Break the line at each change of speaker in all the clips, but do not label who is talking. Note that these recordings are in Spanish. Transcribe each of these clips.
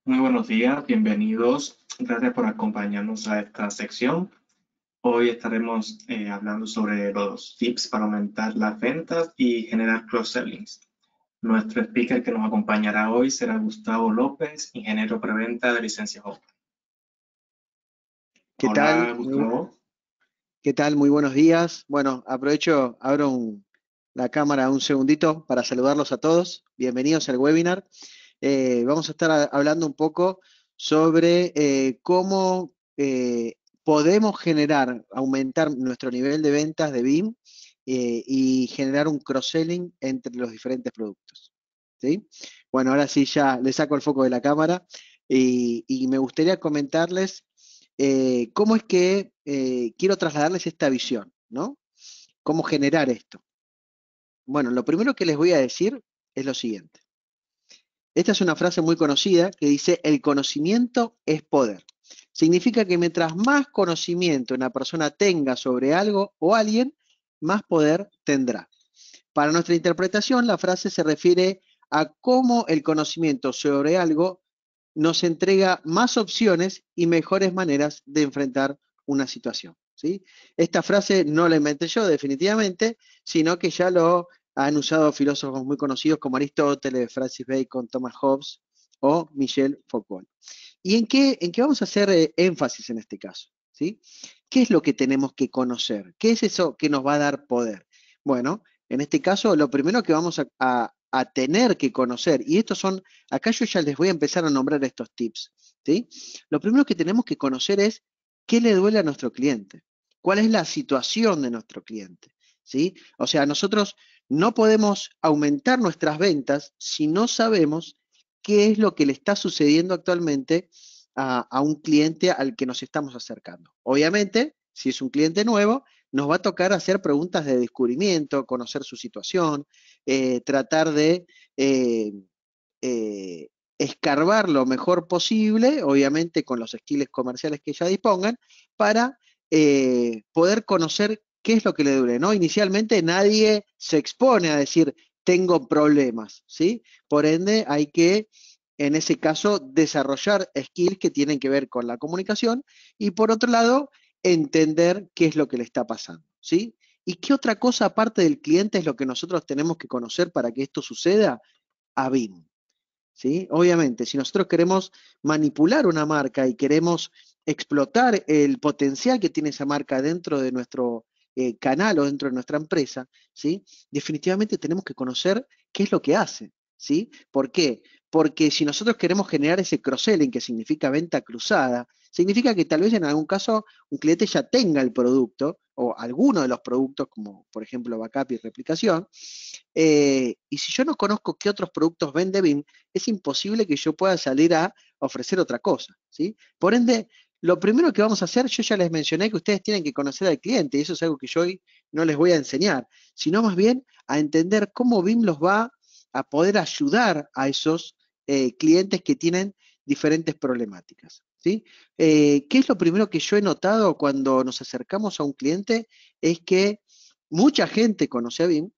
Muy buenos días, bienvenidos. Gracias por acompañarnos a esta sección. Hoy estaremos hablando sobre los tips para aumentar las ventas y generar cross-sellings. Nuestro speaker que nos acompañará hoy será Gustavo López, ingeniero preventa de licencia Hop.
¿Qué tal?
Hola, Gustavo.
¿Qué tal? Muy buenos días. Bueno, aprovecho, la cámara un segundito para saludarlos a todos. Bienvenidos al webinar. Vamos a estar hablando un poco sobre cómo podemos aumentar nuestro nivel de ventas de BIM y generar un cross-selling entre los diferentes productos. ¿Sí? Bueno, ahora sí ya le saco el foco de la cámara y me gustaría comentarles cómo es que quiero trasladarles esta visión, ¿no? ¿Cómo generar esto? Bueno, lo primero que les voy a decir es lo siguiente. Esta es una frase muy conocida que dice, el conocimiento es poder. Significa que mientras más conocimiento una persona tenga sobre algo o alguien, más poder tendrá. Para nuestra interpretación, la frase se refiere a cómo el conocimiento sobre algo nos entrega más opciones y mejores maneras de enfrentar una situación. ¿Sí? Esta frase no la inventé yo definitivamente, sino que ya lo han usado filósofos muy conocidos como Aristóteles, Francis Bacon, Thomas Hobbes o Michel Foucault. ¿Y en qué vamos a hacer énfasis en este caso? ¿Sí? ¿Qué es lo que tenemos que conocer? ¿Qué es eso que nos va a dar poder? Bueno, en este caso, lo primero que vamos a tener que conocer, y estos son, acá yo ya les voy a empezar a nombrar estos tips, ¿sí? Lo primero que tenemos que conocer es qué le duele a nuestro cliente, cuál es la situación de nuestro cliente, ¿sí? O sea, nosotros no podemos aumentar nuestras ventas si no sabemos qué es lo que le está sucediendo actualmente a un cliente al que nos estamos acercando. Obviamente, si es un cliente nuevo, nos va a tocar hacer preguntas de descubrimiento, conocer su situación, tratar de eh, escarbar lo mejor posible, obviamente con los skills comerciales que ya dispongan, para poder conocer qué es lo que le duele, ¿no? Inicialmente nadie se expone a decir, tengo problemas, ¿sí? Por ende, hay que, en ese caso, desarrollar skills que tienen que ver con la comunicación y, por otro lado, entender qué es lo que le está pasando, ¿sí? ¿Y qué otra cosa aparte del cliente es lo que nosotros tenemos que conocer para que esto suceda? A BIM. ¿Sí? Obviamente, si nosotros queremos manipular una marca y queremos explotar el potencial que tiene esa marca dentro de nuestro canal o dentro de nuestra empresa, ¿sí? Definitivamente tenemos que conocer qué es lo que hace, ¿sí? ¿Por qué? Porque si nosotros queremos generar ese cross-selling, que significa venta cruzada, significa que tal vez en algún caso un cliente ya tenga el producto o alguno de los productos, como por ejemplo backup y replicación, y si yo no conozco qué otros productos vende BIM, es imposible que yo pueda salir a ofrecer otra cosa, ¿sí? Por ende, lo primero que vamos a hacer, yo ya les mencioné que ustedes tienen que conocer al cliente, y eso es algo que yo hoy no les voy a enseñar, sino más bien a entender cómo BIM los va a poder ayudar a esos clientes que tienen diferentes problemáticas, ¿sí? ¿Qué es lo primero que yo he notado cuando nos acercamos a un cliente? Es que mucha gente conoce a BIM,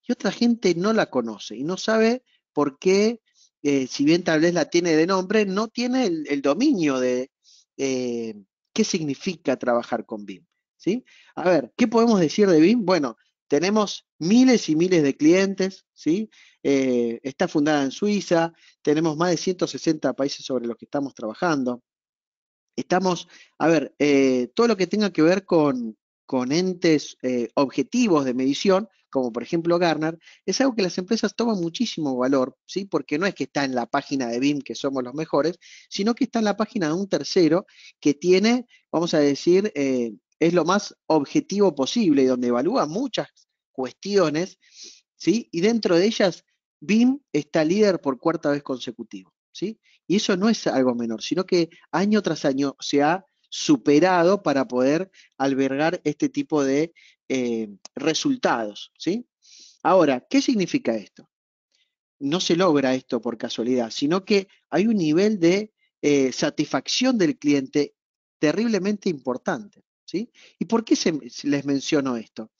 y otra gente no la conoce y no sabe por qué, si bien tal vez la tiene de nombre, no tiene el dominio de eh, qué significa trabajar con BIM. ¿Sí? A ver, ¿qué podemos decir de BIM? Bueno, tenemos miles y miles de clientes, ¿sí? Está fundada en Suiza, tenemos más de 160 países sobre los que estamos trabajando. Estamos, a ver, todo lo que tenga que ver con entes objetivos de medición, como por ejemplo Gartner, es algo que las empresas toman muchísimo valor, ¿sí? Porque no es que está en la página de BIM que somos los mejores, sino que está en la página de un tercero que tiene, vamos a decir, es lo más objetivo posible y donde evalúa muchas cuestiones, ¿sí? Y dentro de ellas, BIM está líder por cuarta vez consecutiva, ¿sí? Y eso no es algo menor, sino que año tras año se ha superado para poder albergar este tipo de resultados, ¿sí? Ahora, ¿qué significa esto? No se logra esto por casualidad, sino que hay un nivel de satisfacción del cliente terriblemente importante, ¿sí? ¿Y por qué les menciono esto?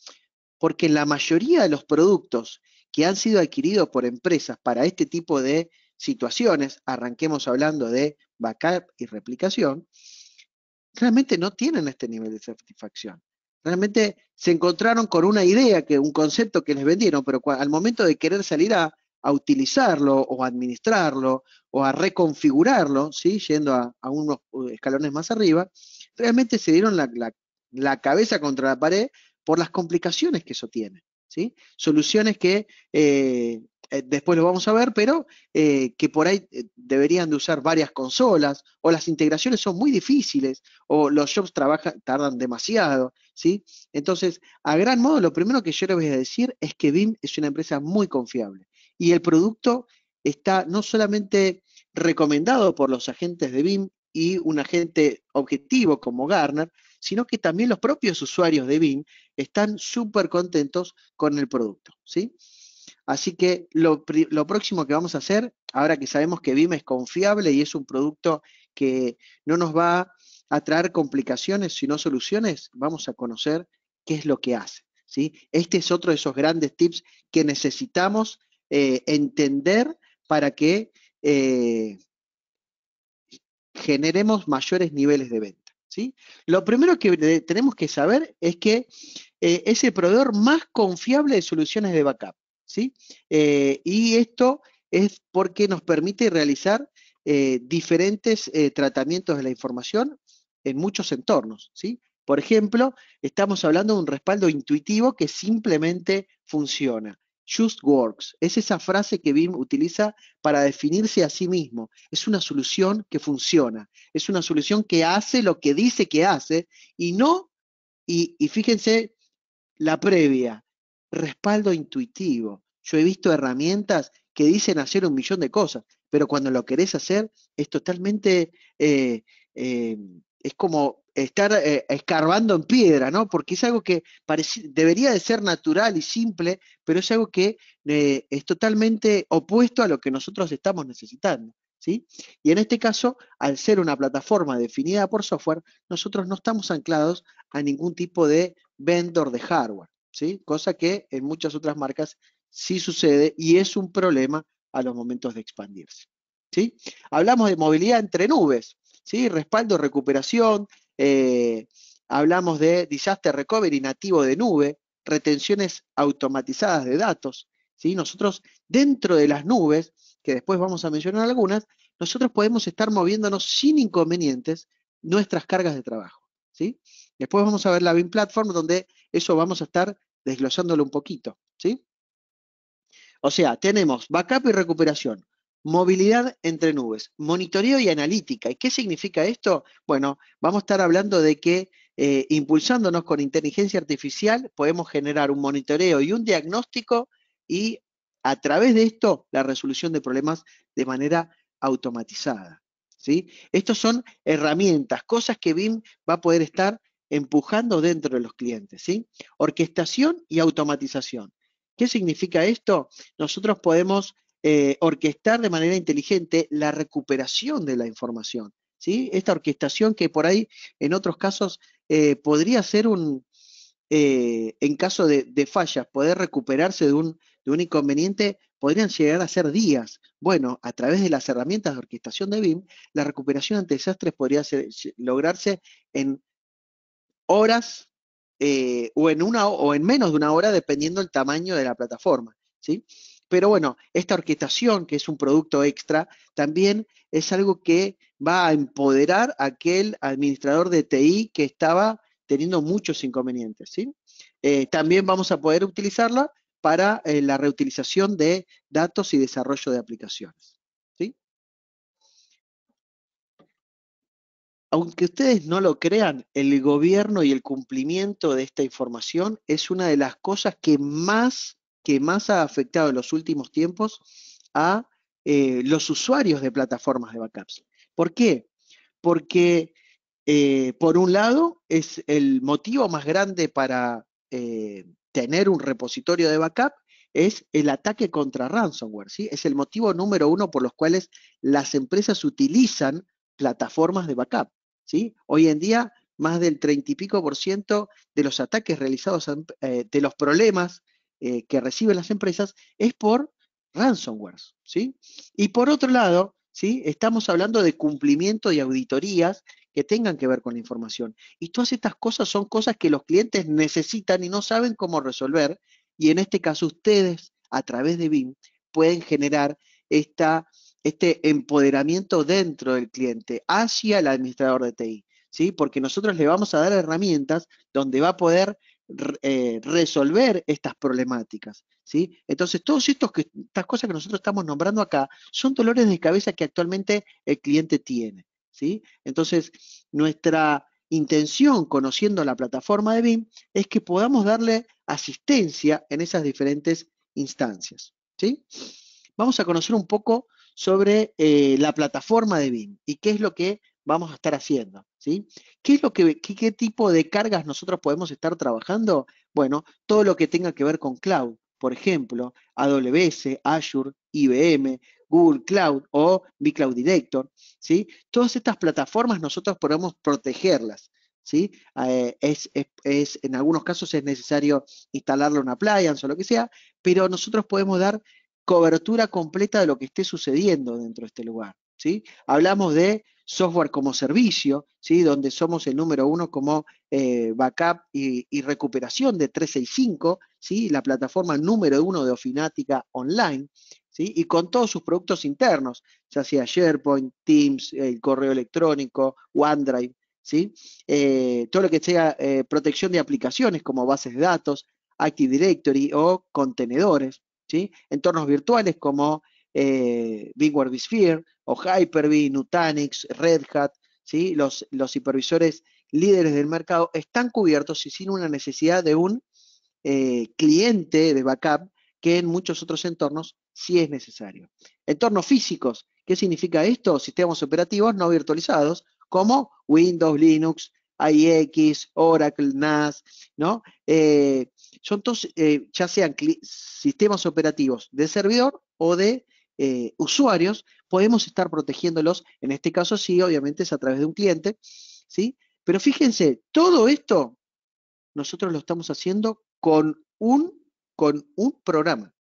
Porque la mayoría de los productos que han sido adquiridos por empresas para este tipo de situaciones, arranquemos hablando de backup y replicación, realmente no tienen este nivel de satisfacción. Realmente se encontraron con una idea, un concepto que les vendieron, pero al momento de querer salir a utilizarlo o a administrarlo o a reconfigurarlo, ¿sí? Yendo a unos escalones más arriba, realmente se dieron la cabeza contra la pared por las complicaciones que eso tiene. ¿Sí? Soluciones que después lo vamos a ver, pero que por ahí deberían de usar varias consolas, o las integraciones son muy difíciles, o los jobs tardan demasiado, ¿sí? Entonces, a gran modo, lo primero que yo les voy a decir es que BIM es una empresa muy confiable, y el producto está no solamente recomendado por los agentes de BIM y un agente objetivo como Gartner, sino que también los propios usuarios de BIM están súper contentos con el producto, ¿sí? Así que lo próximo que vamos a hacer, ahora que sabemos que BIM es confiable y es un producto que no nos va a traer complicaciones, sino soluciones, vamos a conocer qué es lo que hace, ¿sí? Este es otro de esos grandes tips que necesitamos entender para que generemos mayores niveles de venta, ¿sí? Lo primero que tenemos que saber es que es el proveedor más confiable de soluciones de backup, ¿sí? Y esto es porque nos permite realizar diferentes tratamientos de la información en muchos entornos, ¿sí? Por ejemplo, estamos hablando de un respaldo intuitivo que simplemente funciona. Just works, es esa frase que BIM utiliza para definirse a sí mismo. Es una solución que funciona, es una solución que hace lo que dice que hace y no, y fíjense la previa, respaldo intuitivo. Yo he visto herramientas que dicen hacer 1 millón de cosas, pero cuando lo querés hacer es totalmente, eh, es como estar escarbando en piedra, ¿no? Porque es algo que debería de ser natural y simple, pero es algo que es totalmente opuesto a lo que nosotros estamos necesitando, ¿sí? Y en este caso, al ser una plataforma definida por software, nosotros no estamos anclados a ningún tipo de vendor de hardware, ¿sí? Cosa que en muchas otras marcas sí sucede y es un problema a los momentos de expandirse, ¿sí? Hablamos de movilidad entre nubes, ¿sí? Respaldo, recuperación, hablamos de disaster recovery nativo de nube, retenciones automatizadas de datos, ¿sí? Nosotros dentro de las nubes, que después vamos a mencionar algunas, nosotros podemos estar moviéndonos sin inconvenientes nuestras cargas de trabajo, ¿sí? Después vamos a ver la BIM Platform, donde eso vamos a estar desglosándolo un poquito, ¿sí? O sea, tenemos backup y recuperación, movilidad entre nubes, monitoreo y analítica. ¿Y qué significa esto? Bueno, vamos a estar hablando de que impulsándonos con inteligencia artificial podemos generar un monitoreo y un diagnóstico y a través de esto la resolución de problemas de manera automatizada, ¿sí? Estos son herramientas, cosas que BIM va a poder estar empujando dentro de los clientes, ¿sí? Orquestación y automatización. ¿Qué significa esto? Nosotros podemos orquestar de manera inteligente la recuperación de la información, ¿sí? Esta orquestación que por ahí en otros casos podría ser en caso de fallas, poder recuperarse de un inconveniente, podrían llegar a ser días. Bueno, a través de las herramientas de orquestación de BIM, la recuperación ante desastres podría lograrse en horas o en menos de 1 hora, dependiendo del tamaño de la plataforma, ¿sí? Pero bueno, esta orquestación, que es un producto extra, también es algo que va a empoderar a aquel administrador de TI que estaba teniendo muchos inconvenientes, ¿sí? También vamos a poder utilizarla para la reutilización de datos y desarrollo de aplicaciones, ¿sí? Aunque ustedes no lo crean, el gobierno y el cumplimiento de esta información es una de las cosas que más ha afectado en los últimos tiempos a los usuarios de plataformas de backups. ¿Por qué? Porque, por un lado, es el motivo más grande para tener un repositorio de backup, es el ataque contra ransomware, ¿sí? Es el motivo número uno por los cuales las empresas utilizan plataformas de backup, ¿sí? Hoy en día, más del 30 y pico por ciento de los ataques realizados, de los problemas que reciben las empresas, es por ransomwares, ¿sí? Y por otro lado, ¿sí? Estamos hablando de cumplimiento y auditorías que tengan que ver con la información. Y todas estas cosas son cosas que los clientes necesitan y no saben cómo resolver. Y en este caso ustedes, a través de BIM, pueden generar este empoderamiento dentro del cliente hacia el administrador de TI, ¿sí? Porque nosotros le vamos a dar herramientas donde va a poder resolver estas problemáticas, ¿sí? Entonces, estas cosas que nosotros estamos nombrando acá son dolores de cabeza que actualmente el cliente tiene, ¿sí? Entonces, nuestra intención, conociendo la plataforma de BIM, es que podamos darle asistencia en esas diferentes instancias, ¿sí? Vamos a conocer un poco sobre la plataforma de BIM y qué es lo que vamos a estar haciendo, ¿sí? ¿Qué tipo de cargas nosotros podemos estar trabajando? Bueno, todo lo que tenga que ver con cloud, por ejemplo, AWS, Azure, IBM, Google Cloud o vCloud Director, ¿sí? Todas estas plataformas nosotros podemos protegerlas, ¿sí? En algunos casos es necesario instalarle una appliance o lo que sea, pero nosotros podemos dar cobertura completa de lo que esté sucediendo dentro de este lugar, ¿sí? Hablamos de software como servicio, ¿sí? Donde somos el número uno como backup y recuperación de 365, ¿sí? La plataforma número uno de ofimática online, ¿sí? Y con todos sus productos internos, ya sea SharePoint, Teams, el correo electrónico, OneDrive, ¿sí? Todo lo que sea protección de aplicaciones como bases de datos, Active Directory o contenedores, ¿sí? Entornos virtuales como VMware vSphere o Hyper-V, Nutanix, Red Hat, ¿sí? Los hipervisores líderes del mercado están cubiertos y sin una necesidad de un cliente de backup que en muchos otros entornos sí es necesario. Entornos físicos, ¿qué significa esto? Sistemas operativos no virtualizados como Windows, Linux, IX, Oracle, NAS, ¿no? Son todos, ya sean sistemas operativos de servidor o de usuarios, podemos estar protegiéndolos, en este caso sí, obviamente es a través de un cliente, ¿sí? Pero fíjense, todo esto nosotros lo estamos haciendo con un programa.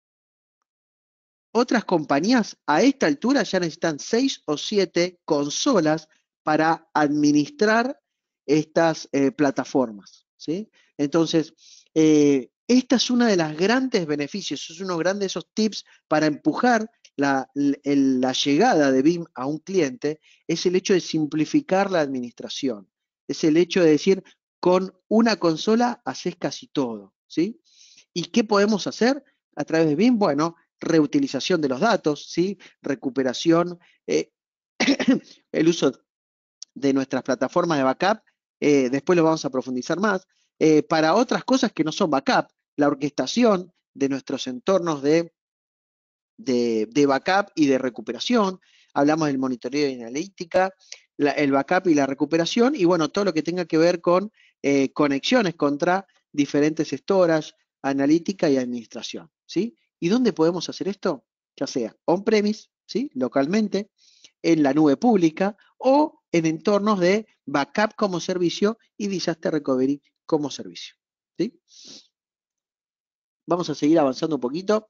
Otras compañías a esta altura ya necesitan 6 o 7 consolas para administrar estas plataformas, ¿sí? Entonces, esta es una de las grandes beneficios, es uno grande de esos tips para empujar la llegada de BIM a un cliente, es el hecho de simplificar la administración, es el hecho de decir, con una consola haces casi todo, ¿sí? ¿Y qué podemos hacer a través de BIM? Bueno, reutilización de los datos, ¿sí? Recuperación, el uso de nuestras plataformas de backup, después lo vamos a profundizar más, para otras cosas que no son backup, la orquestación de nuestros entornos de backup y de recuperación, hablamos del monitoreo y analítica, el backup y la recuperación, y bueno, todo lo que tenga que ver con conexiones contra diferentes storage, analítica y administración, ¿sí? ¿Y dónde podemos hacer esto? Ya sea on-premise, ¿sí? Localmente, en la nube pública o en entornos de backup como servicio y disaster recovery como servicio, ¿sí? Vamos a seguir avanzando un poquito.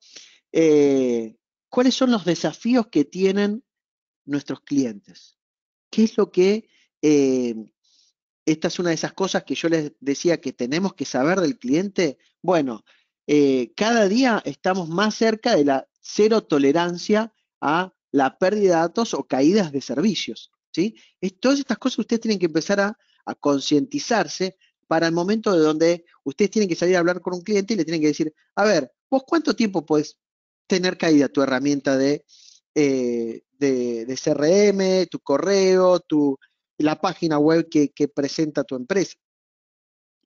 Eh, ¿Cuáles son los desafíos que tienen nuestros clientes? ¿Qué es lo que, esta es una de esas cosas que yo les decía que tenemos que saber del cliente? Bueno, cada día estamos más cerca de la cero tolerancia a la pérdida de datos o caídas de servicios, ¿sí? Todas estas cosas ustedes tienen que empezar a concientizarse para el momento de donde ustedes tienen que salir a hablar con un cliente y le tienen que decir, a ver, ¿vos cuánto tiempo puedes tener caída tu herramienta de CRM, tu correo, la página web que presenta tu empresa?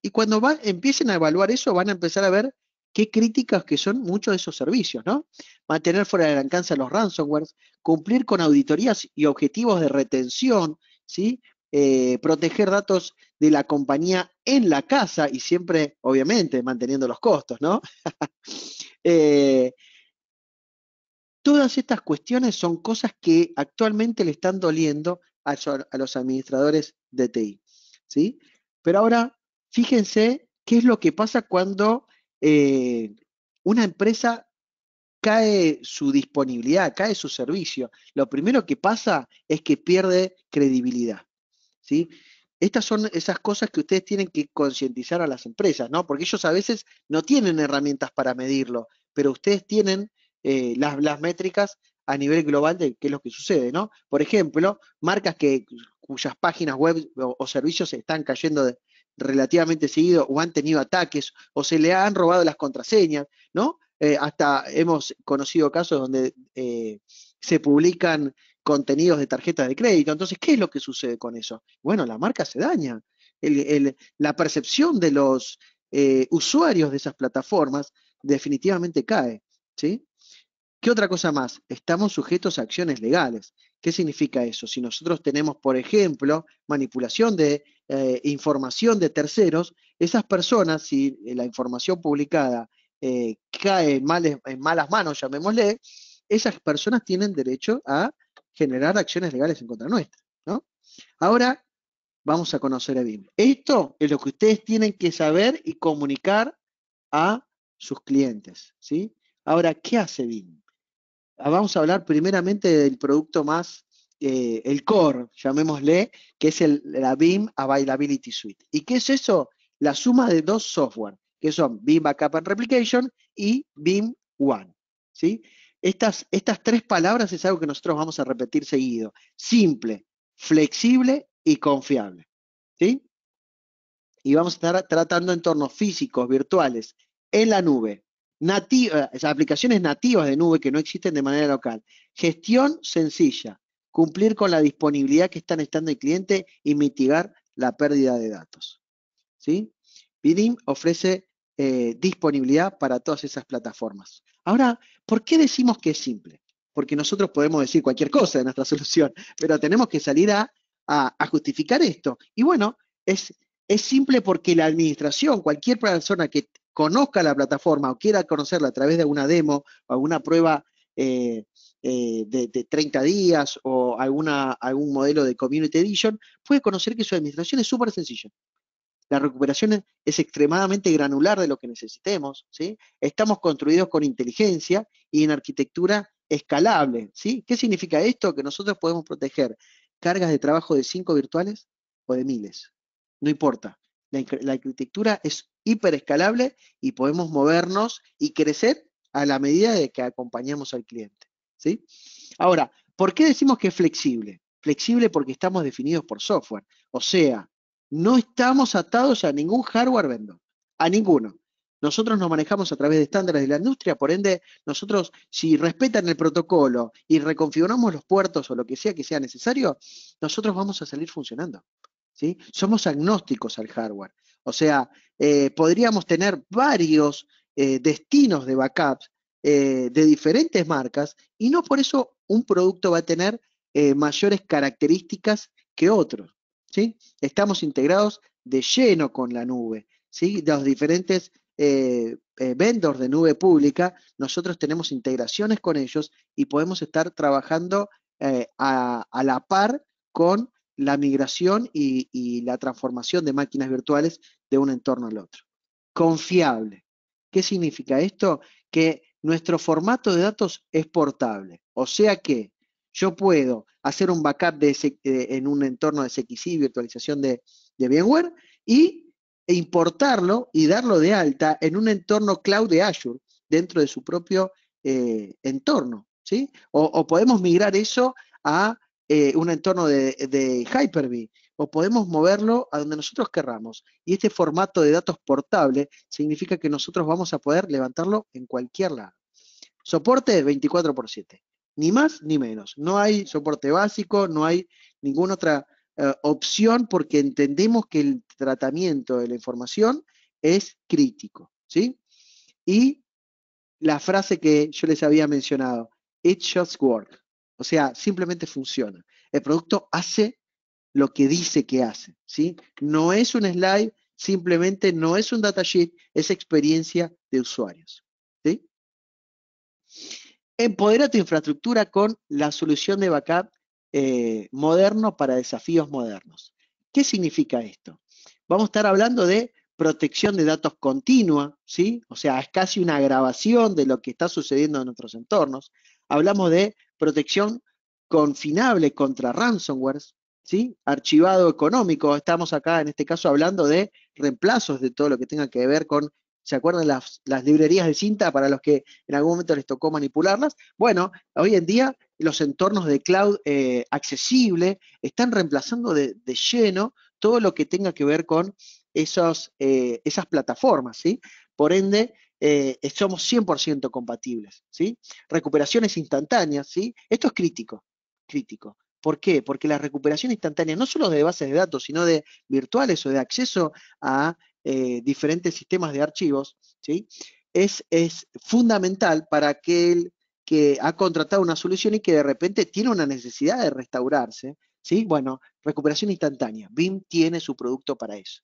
Y cuando empiecen a evaluar eso, van a empezar a ver qué críticas que son muchos de esos servicios, ¿no? Mantener fuera del alcance a los ransomwares, cumplir con auditorías y objetivos de retención, ¿sí? Proteger datos de la compañía en la casa y siempre, obviamente, manteniendo los costos, ¿no? Eh, Todas estas cuestiones son cosas que actualmente le están doliendo a los administradores de TI, ¿sí? Pero ahora, fíjense qué es lo que pasa cuando una empresa cae su disponibilidad, cae su servicio, lo primero que pasa es que pierde credibilidad, ¿sí? Estas son esas cosas que ustedes tienen que concientizar a las empresas, ¿no? Porque ellos a veces no tienen herramientas para medirlo, pero ustedes tienen las métricas a nivel global de qué es lo que sucede, ¿no? Por ejemplo, marcas cuyas páginas web o servicios están cayendo relativamente seguido o han tenido ataques o se le han robado las contraseñas, ¿no? Hasta hemos conocido casos donde se publican contenidos de tarjetas de crédito. Entonces, ¿qué es lo que sucede con eso? Bueno, la marca se daña. La percepción de los usuarios de esas plataformas definitivamente cae, ¿sí? ¿Qué otra cosa más? Estamos sujetos a acciones legales. ¿Qué significa eso? Si nosotros tenemos, por ejemplo, manipulación de información de terceros, esas personas, si la información publicada cae en malas manos, llamémosle, esas personas tienen derecho a generar acciones legales en contra nuestra, ¿no? Ahora vamos a conocer a BIM. Esto es lo que ustedes tienen que saber y comunicar a sus clientes, ¿sí? Ahora, ¿qué hace BIM? Vamos a hablar primeramente del producto más, el core, llamémosle, que es la BIM Availability Suite. ¿Y qué es eso? La suma de dos software, que son BIM Backup and Replication y BIM One, ¿sí? Estas tres palabras es algo que nosotros vamos a repetir seguido. Simple, flexible y confiable, ¿sí? Y vamos a estar tratando entornos físicos, virtuales, en la nube, aplicaciones nativas de nube que no existen de manera local, gestión sencilla, cumplir con la disponibilidad que está necesitando el cliente y mitigar la pérdida de datos, ¿sí? BIM ofrece disponibilidad para todas esas plataformas. Ahora, ¿por qué decimos que es simple? Porque nosotros podemos decir cualquier cosa de nuestra solución, pero tenemos que salir a justificar esto. Y bueno, es simple porque la administración, cualquier persona que conozca la plataforma o quiera conocerla a través de alguna demo o alguna prueba de 30 días o algún modelo de Community Edition, puede conocer que su administración es súper sencilla. La recuperación es extremadamente granular de lo que necesitemos, ¿sí? Estamos construidos con inteligencia y en arquitectura escalable, ¿sí? ¿Qué significa esto? Que nosotros podemos proteger cargas de trabajo de 5 virtuales o de miles. No importa. La arquitectura es hiperescalable y podemos movernos y crecer a la medida de que acompañamos al cliente, ¿sí? Ahora, ¿por qué decimos que es flexible? Flexible porque estamos definidos por software. O sea, no estamos atados a ningún hardware vendor, a ninguno. Nosotros nos manejamos a través de estándares de la industria, por ende, nosotros, si respetan el protocolo y reconfiguramos los puertos o lo que sea necesario, nosotros vamos a salir funcionando, ¿sí? Somos agnósticos al hardware. O sea, podríamos tener varios destinos de backups de diferentes marcas y no por eso un producto va a tener mayores características que otros, ¿sí? Estamos integrados de lleno con la nube, ¿sí? Los diferentes vendors de nube pública, nosotros tenemos integraciones con ellos y podemos estar trabajando a la par con la migración y la transformación de máquinas virtuales de un entorno al otro. Confiable. ¿Qué significa esto? Que nuestro formato de datos es portable, o sea que yo puedo hacer un backup en un entorno de SXI, virtualización de VMware, e importarlo y darlo de alta en un entorno cloud de Azure, dentro de su propio entorno, ¿sí? O podemos migrar eso a un entorno de Hyper-V, o podemos moverlo a donde nosotros querramos. Y este formato de datos portable significa que nosotros vamos a poder levantarlo en cualquier lado. Soporte 24/7, ni más ni menos. No hay soporte básico, no hay ninguna otra opción porque entendemos que el tratamiento de la información es crítico, ¿sí? Y la frase que yo les había mencionado, it just works, o sea, simplemente funciona. El producto hace lo que dice que hace, ¿sí? No es un slide, simplemente no es un datasheet, es experiencia de usuarios, ¿sí? Empodera tu infraestructura con la solución de backup moderno para desafíos modernos. ¿Qué significa esto? Vamos a estar hablando de protección de datos continua, ¿sí? O sea, es casi una grabación de lo que está sucediendo en nuestros entornos. Hablamos de protección confinable contra ransomware, ¿sí? Archivado económico. Estamos acá, en este caso, hablando de reemplazos de todo lo que tenga que ver con, ¿se acuerdan las librerías de cinta para los que en algún momento les tocó manipularlas? Bueno, hoy en día los entornos de cloud accesible están reemplazando de lleno todo lo que tenga que ver con esas plataformas, ¿sí? Por ende, somos 100% compatibles, ¿sí? Recuperaciones instantáneas, ¿sí? Esto es crítico, crítico. ¿Por qué? Porque la recuperación instantánea, no solo de bases de datos, sino de virtuales o de acceso a diferentes sistemas de archivos, ¿sí? Es fundamental para aquel que ha contratado una solución y que de repente tiene una necesidad de restaurarse, ¿sí? Bueno, recuperación instantánea. BIM tiene su producto para eso.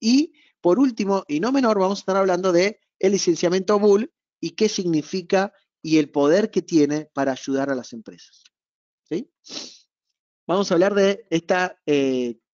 Y por último, y no menor, vamos a estar hablando de el licenciamiento Bull y qué significa y el poder que tiene para ayudar a las empresas, ¿sí? Vamos a hablar de esta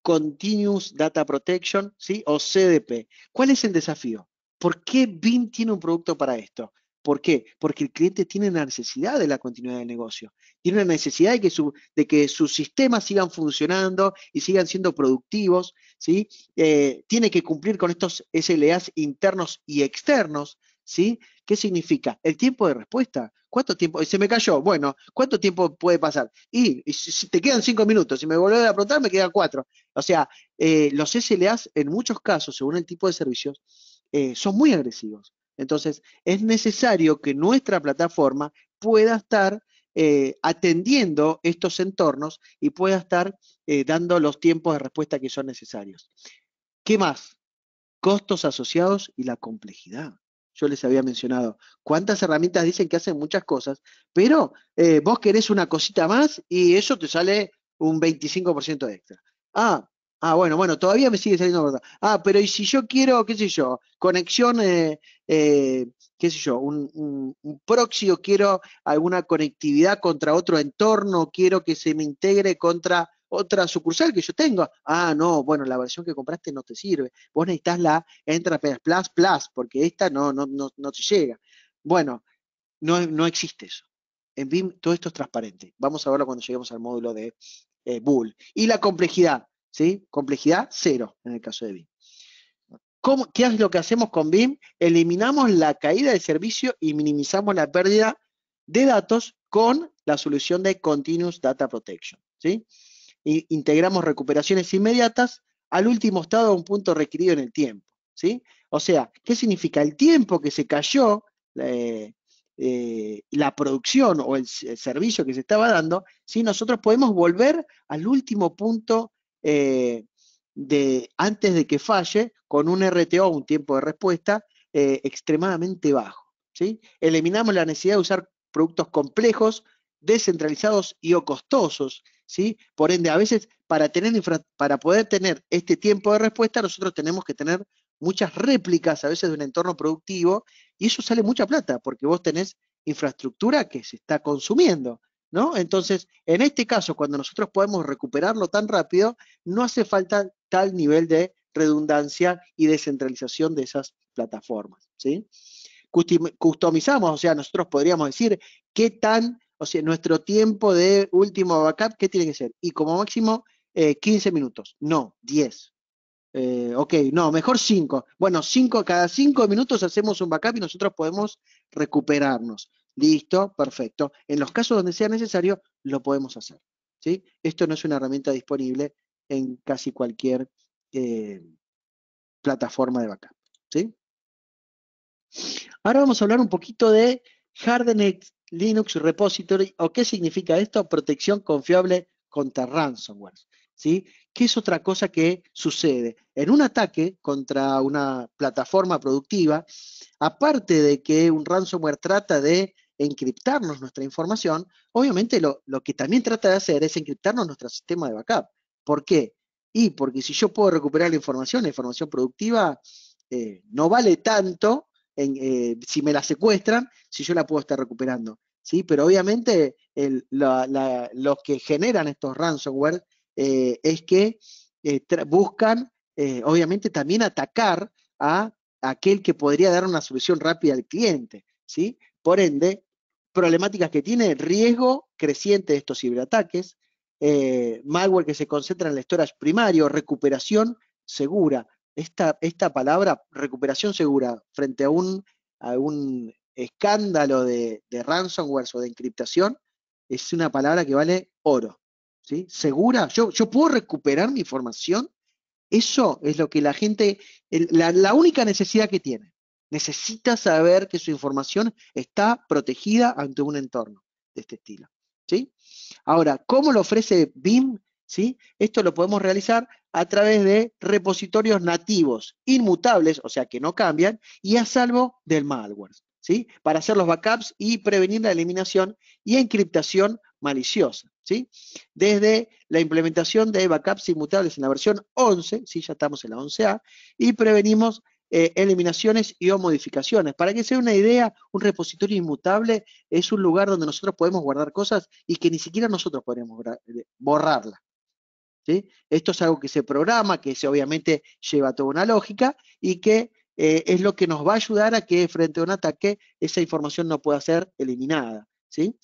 Continuous Data Protection, ¿sí? O CDP. ¿Cuál es el desafío? ¿Por qué BIM tiene un producto para esto? ¿Por qué? Porque el cliente tiene una necesidad de la continuidad del negocio. Tiene una necesidad de que sus sistemas sigan funcionando y sigan siendo productivos, ¿sí? Tiene que cumplir con estos SLAs internos y externos, ¿sí? ¿Qué significa? El tiempo de respuesta. ¿Cuánto tiempo? Se me cayó. Bueno, ¿cuánto tiempo puede pasar? Y si te quedan 5 minutos, si me volvés a preguntar, me quedan 4. O sea, los SLAs en muchos casos, según el tipo de servicios, son muy agresivos. Entonces, es necesario que nuestra plataforma pueda estar atendiendo estos entornos y pueda estar dando los tiempos de respuesta que son necesarios. ¿Qué más? Costos asociados y la complejidad. Yo les había mencionado cuántas herramientas dicen que hacen muchas cosas, pero vos querés una cosita más y eso te sale un 25% extra. Ah, bueno, todavía me sigue saliendo verdad. Ah, pero ¿y si yo quiero, qué sé yo, conexión, qué sé yo, un proxy o quiero alguna conectividad contra otro entorno, quiero que se me integre contra otra sucursal que yo tengo? Ah, no, bueno, la versión que compraste no te sirve. Vos necesitas la Enterprise Plus, porque esta no te llega. Bueno, no existe eso. En BIM todo esto es transparente. Vamos a verlo cuando lleguemos al módulo de Bull. Y la complejidad, ¿sí? Complejidad cero en el caso de BIM. ¿Qué es lo que hacemos con BIM? Eliminamos la caída de servicio y minimizamos la pérdida de datos con la solución de Continuous Data Protection, ¿sí? Integramos recuperaciones inmediatas al último estado a un punto requerido en el tiempo, ¿sí? O sea, ¿qué significa? El tiempo que se cayó la producción o el servicio que se estaba dando, ¿sí? Nosotros podemos volver al último punto antes de que falle con un RTO, un tiempo de respuesta, extremadamente bajo, ¿sí? Eliminamos la necesidad de usar productos complejos, descentralizados y o costosos, ¿sí? Por ende, a veces para poder tener este tiempo de respuesta, nosotros tenemos que tener muchas réplicas a veces de un entorno productivo y eso sale mucha plata porque vos tenés infraestructura que se está consumiendo, ¿no? Entonces, en este caso, cuando nosotros podemos recuperarlo tan rápido, no hace falta tal nivel de redundancia y descentralización de esas plataformas, ¿sí? Customizamos, o sea, nosotros podríamos decir qué tan, o sea, nuestro tiempo de último backup, ¿qué tiene que ser? Y como máximo 15 minutos, no, 10. Ok, no, mejor 5. Bueno, cada 5 minutos hacemos un backup y nosotros podemos recuperarnos. Listo, perfecto. En los casos donde sea necesario, lo podemos hacer, ¿sí? Esto no es una herramienta disponible en casi cualquier eh, plataforma de backup, ¿sí? Ahora vamos a hablar un poquito de Hardened Linux Repository, o qué significa esto, protección confiable contra ransomware, ¿sí? ¿Qué es otra cosa que sucede? En un ataque contra una plataforma productiva, aparte de que un ransomware trata de encriptarnos nuestra información, obviamente lo que también trata de hacer es encriptarnos nuestro sistema de backup. ¿Por qué? Y porque si yo puedo recuperar la información productiva, no vale tanto si me la secuestran, si yo la puedo estar recuperando, ¿sí? Pero obviamente los que generan estos ransomware es que buscan, obviamente, también atacar a aquel que podría dar una solución rápida al cliente, ¿sí? Por ende, problemáticas que tiene, riesgo creciente de estos ciberataques, malware que se concentra en el storage primario, recuperación segura. Esta palabra, recuperación segura, frente a un escándalo de ransomware o de encriptación, es una palabra que vale oro. ¿Sí? Segura, yo puedo recuperar mi información. Eso es lo que la gente, la única necesidad que tiene. Necesita saber que su información está protegida ante un entorno de este estilo. ¿Sí? Ahora, ¿cómo lo ofrece BIM? ¿Sí? Esto lo podemos realizar a través de repositorios nativos, inmutables, o sea que no cambian, y a salvo del malware, ¿sí? Para hacer los backups y prevenir la eliminación y encriptación maliciosa, ¿sí? Desde la implementación de backups inmutables en la versión 11, ¿sí? Ya estamos en la 11A, y prevenimos eliminaciones y o modificaciones. Para que se dé una idea, un repositorio inmutable es un lugar donde nosotros podemos guardar cosas y que ni siquiera nosotros podemos borrarla. ¿Sí? Esto es algo que se programa, que obviamente lleva toda una lógica y que es lo que nos va a ayudar a que frente a un ataque esa información no pueda ser eliminada. ¿Sí?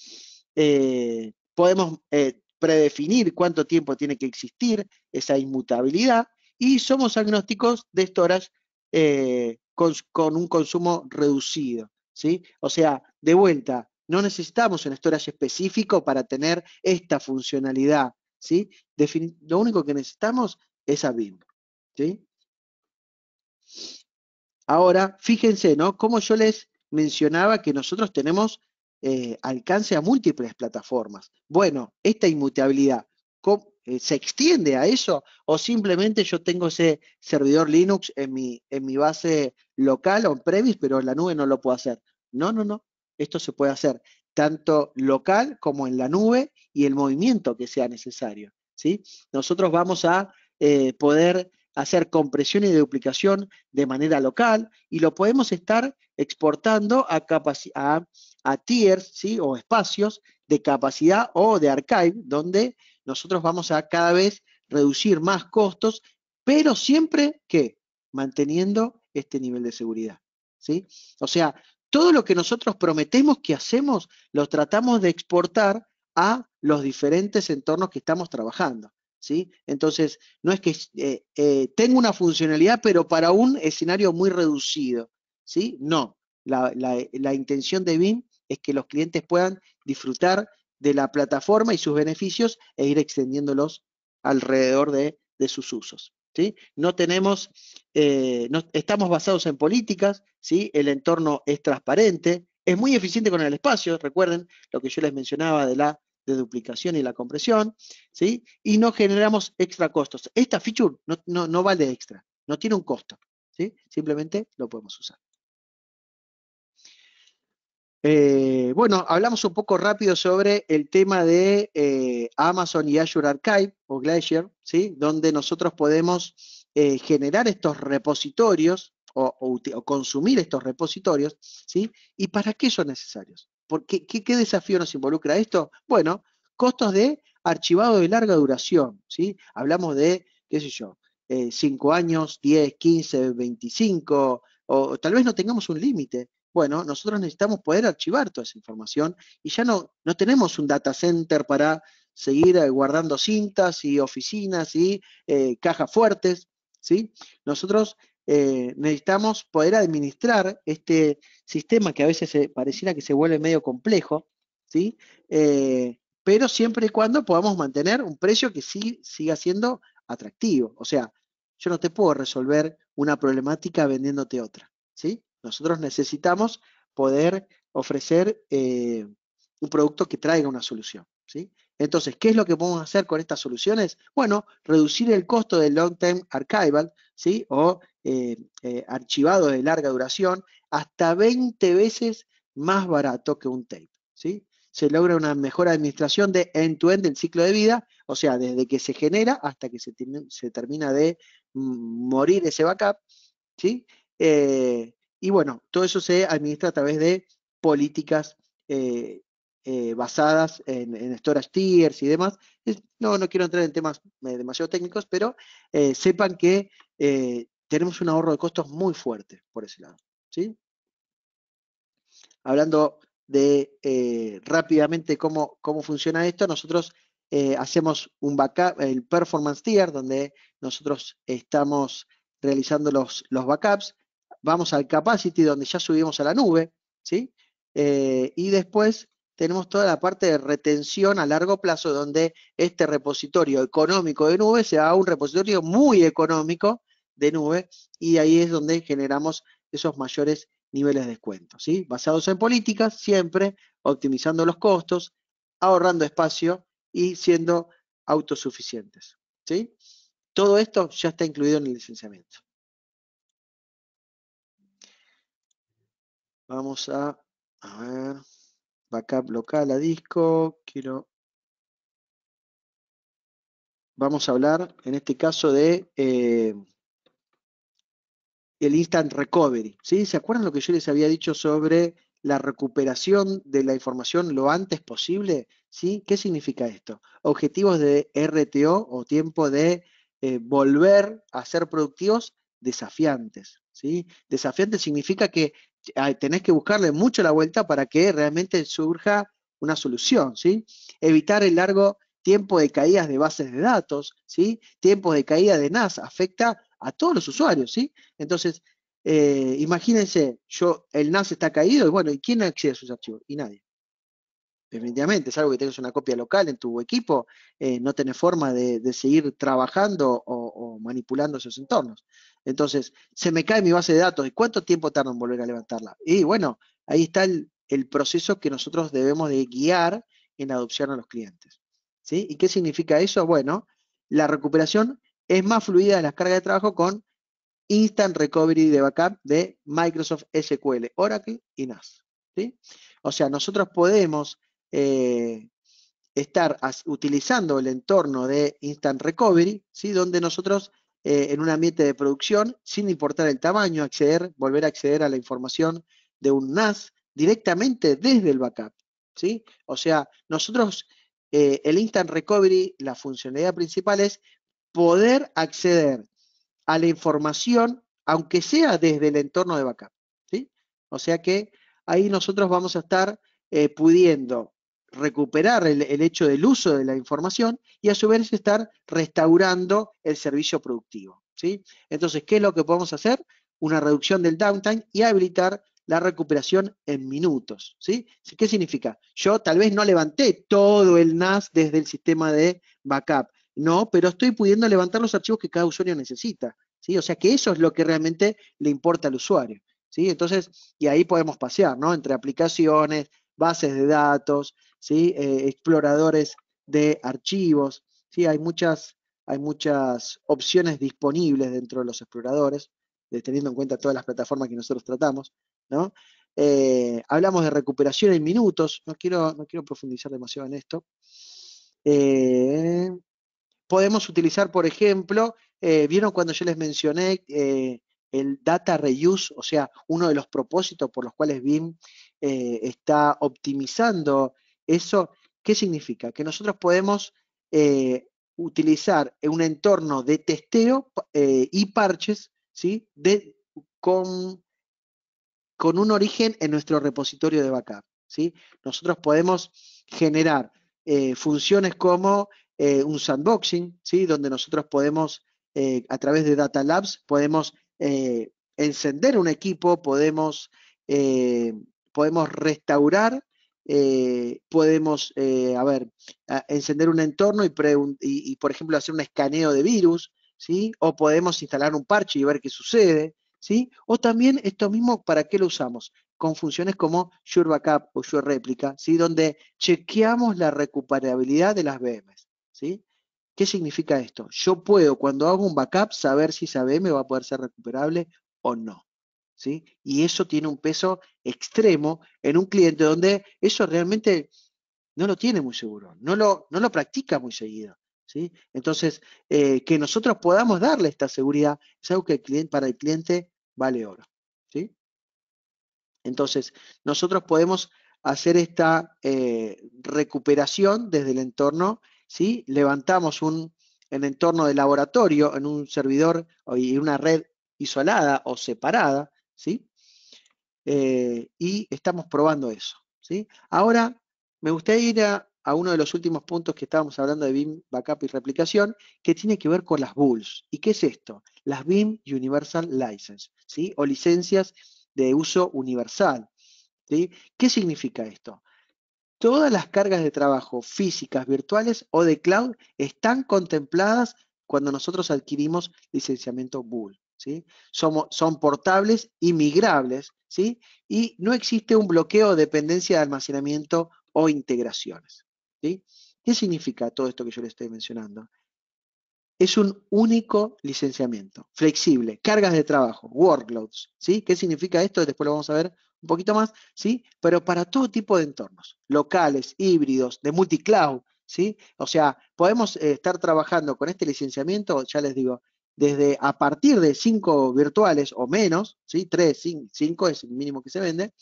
Podemos predefinir cuánto tiempo tiene que existir esa inmutabilidad y somos agnósticos de storage con un consumo reducido. ¿Sí? O sea, de vuelta, no necesitamos un storage específico para tener esta funcionalidad. ¿Sí? Lo único que necesitamos es a BIM. ¿Sí? Ahora, fíjense, ¿no? Como yo les mencionaba que nosotros tenemos alcance a múltiples plataformas. Bueno, esta inmutabilidad, ¿se extiende a eso? ¿O simplemente yo tengo ese servidor Linux en mi base local, on-premise, pero en la nube no lo puedo hacer? No, no, no. Esto se puede hacer tanto local como en la nube y el movimiento que sea necesario. ¿Sí? Nosotros vamos a poder hacer compresión y duplicación de manera local y lo podemos estar exportando a tiers, ¿sí? O espacios de capacidad o de archive, donde nosotros vamos a cada vez reducir más costos, pero siempre que manteniendo este nivel de seguridad. ¿Sí? O sea, todo lo que nosotros prometemos que hacemos, lo tratamos de exportar a los diferentes entornos que estamos trabajando. ¿Sí? Entonces, no es que tengo una funcionalidad, pero para un escenario muy reducido. ¿Sí? No, la intención de BIM es que los clientes puedan disfrutar de la plataforma y sus beneficios e ir extendiéndolos alrededor de sus usos. ¿Sí? No tenemos, estamos basados en políticas, ¿sí? El entorno es transparente, es muy eficiente con el espacio, recuerden lo que yo les mencionaba de duplicación y la compresión, ¿sí? Y no generamos extra costos. Esta feature no vale extra, no tiene un costo, ¿sí? Simplemente lo podemos usar. Bueno, hablamos un poco rápido sobre el tema de Amazon y Azure Archive o Glacier, ¿sí? Donde nosotros podemos generar estos repositorios o consumir estos repositorios, ¿sí? ¿Y para qué son necesarios? ¿Qué desafío nos involucra esto? Bueno, costos de archivado de larga duración, ¿sí? Hablamos de, qué sé yo, 5 años, 10, 15, 25, o tal vez no tengamos un límite. Bueno, nosotros necesitamos poder archivar toda esa información y ya no tenemos un data center para seguir guardando cintas y oficinas y cajas fuertes, ¿sí? Nosotros necesitamos poder administrar este sistema que a veces pareciera que se vuelve medio complejo, ¿sí? Pero siempre y cuando podamos mantener un precio que sí siga siendo atractivo. O sea, yo no te puedo resolver una problemática vendiéndote otra, ¿sí? Nosotros necesitamos poder ofrecer un producto que traiga una solución, ¿sí? Entonces, ¿qué es lo que podemos hacer con estas soluciones? Bueno, reducir el costo del long term archival, ¿sí? O archivado de larga duración hasta 20 veces más barato que un tape, ¿sí? Se logra una mejor administración de end-to-end del ciclo de vida, o sea, desde que se genera hasta que se termina de morir ese backup, ¿sí? Y bueno, todo eso se administra a través de políticas basadas en storage tiers y demás. No quiero entrar en temas demasiado técnicos, pero sepan que tenemos un ahorro de costos muy fuerte por ese lado, ¿sí? Hablando de rápidamente cómo funciona esto, nosotros hacemos un backup, el performance tier, donde nosotros estamos realizando los backups, vamos al capacity, donde ya subimos a la nube, ¿sí? Y después tenemos toda la parte de retención a largo plazo, donde este repositorio económico de nube se va a un repositorio muy económico de nube, y ahí es donde generamos esos mayores niveles de descuento, ¿sí? Basados en políticas, siempre optimizando los costos, ahorrando espacio y siendo autosuficientes, ¿sí? Todo esto ya está incluido en el licenciamiento. Vamos a ver, backup local a disco, vamos a hablar en este caso de el instant recovery, ¿sí? ¿Se acuerdan lo que yo les había dicho sobre la recuperación de la información lo antes posible? ¿Sí? ¿Qué significa esto? Objetivos de RTO o tiempo de volver a ser productivos desafiantes, ¿sí? Desafiantes significa que tenés que buscarle mucho la vuelta para que realmente surja una solución, ¿sí? Evitar el largo tiempo de caídas de bases de datos, ¿sí? Tiempos de caída de NAS afecta a todos los usuarios, ¿sí? Entonces, imagínense, el NAS está caído y bueno, ¿y quién accede a sus archivos? Y nadie. Definitivamente, es algo que tengas una copia local en tu equipo, no tenés forma de seguir trabajando o manipulando esos entornos. Entonces, se me cae mi base de datos, ¿y cuánto tiempo tarda en volver a levantarla? Y bueno, ahí está el proceso que nosotros debemos de guiar en la adopción a los clientes, ¿sí? ¿Y qué significa eso? Bueno, la recuperación es más fluida de las cargas de trabajo con Instant Recovery de Backup de Microsoft SQL, Oracle y NAS, ¿sí? O sea, nosotros podemos eh, estar utilizando el entorno de Instant Recovery, ¿sí? Donde nosotros en un ambiente de producción, sin importar el tamaño, volver a acceder a la información de un NAS directamente desde el backup, ¿sí? O sea, nosotros, el Instant Recovery, la funcionalidad principal es poder acceder a la información, aunque sea desde el entorno de backup, ¿sí? O sea que ahí nosotros vamos a estar pudiendo recuperar el hecho del uso de la información y a su vez estar restaurando el servicio productivo, ¿sí? Entonces, ¿qué es lo que podemos hacer? Una reducción del downtime y habilitar la recuperación en minutos, ¿sí? ¿Qué significa? Yo tal vez no levanté todo el NAS desde el sistema de backup, no, pero estoy pudiendo levantar los archivos que cada usuario necesita, ¿sí? O sea que eso es lo que realmente le importa al usuario, ¿sí? Entonces, y ahí podemos pasear, ¿no? Entre aplicaciones, bases de datos, ¿sí? Exploradores de archivos, ¿sí? Hay muchas opciones disponibles dentro de los exploradores, teniendo en cuenta todas las plataformas que nosotros tratamos, ¿no? Hablamos de recuperación en minutos, no quiero profundizar demasiado en esto. Podemos utilizar, por ejemplo, ¿vieron cuando yo les mencioné el data reuse? O sea, uno de los propósitos por los cuales BIM está optimizando eso. ¿Qué significa? Que nosotros podemos utilizar un entorno de testeo y parches, ¿sí? Con un origen en nuestro repositorio de backup, ¿sí? Nosotros podemos generar funciones como un sandboxing, ¿sí? Donde nosotros podemos, a través de Data Labs, podemos encender un equipo, podemos restaurar, encender un entorno y, por ejemplo, hacer un escaneo de virus, ¿sí? O podemos instalar un parche y ver qué sucede, ¿sí? O también esto mismo, ¿para qué lo usamos? Con funciones como Sure Backup o Sure Replica, ¿sí? Donde chequeamos la recuperabilidad de las VMs, ¿sí? ¿Qué significa esto? Yo puedo, cuando hago un backup, saber si esa VM va a poder ser recuperable o no, ¿sí? Y eso tiene un peso extremo en un cliente donde eso realmente no lo tiene muy seguro, no lo practica muy seguido, ¿sí? Entonces, que nosotros podamos darle esta seguridad es algo que para el cliente vale oro, ¿sí? Entonces, nosotros podemos hacer esta recuperación desde el entorno, ¿sí? Levantamos el entorno de laboratorio en un servidor y una red isolada o separada, ¿sí? Y estamos probando eso, ¿sí? Ahora, me gustaría ir a uno de los últimos puntos que estábamos hablando de BIM, backup y replicación, que tiene que ver con las BULS. ¿Y qué es esto? Las BIM Universal License, ¿sí? O licencias de uso universal, ¿sí? ¿Qué significa esto? Todas las cargas de trabajo físicas, virtuales o de cloud están contempladas cuando nosotros adquirimos licenciamiento BUL, ¿sí? Son portables y migrables, ¿sí? Y no existe un bloqueo o dependencia de almacenamiento o integraciones, ¿sí? ¿Qué significa todo esto que yo le estoy mencionando? Es un único licenciamiento, flexible, cargas de trabajo, workloads, ¿sí? ¿Qué significa esto? Después lo vamos a ver un poquito más, ¿sí? Pero para todo tipo de entornos, locales, híbridos, de multicloud, ¿sí? O sea, podemos estar trabajando con este licenciamiento, ya les digo, desde a partir de 5 virtuales o menos, ¿sí? 3, 5 es el mínimo que se vende,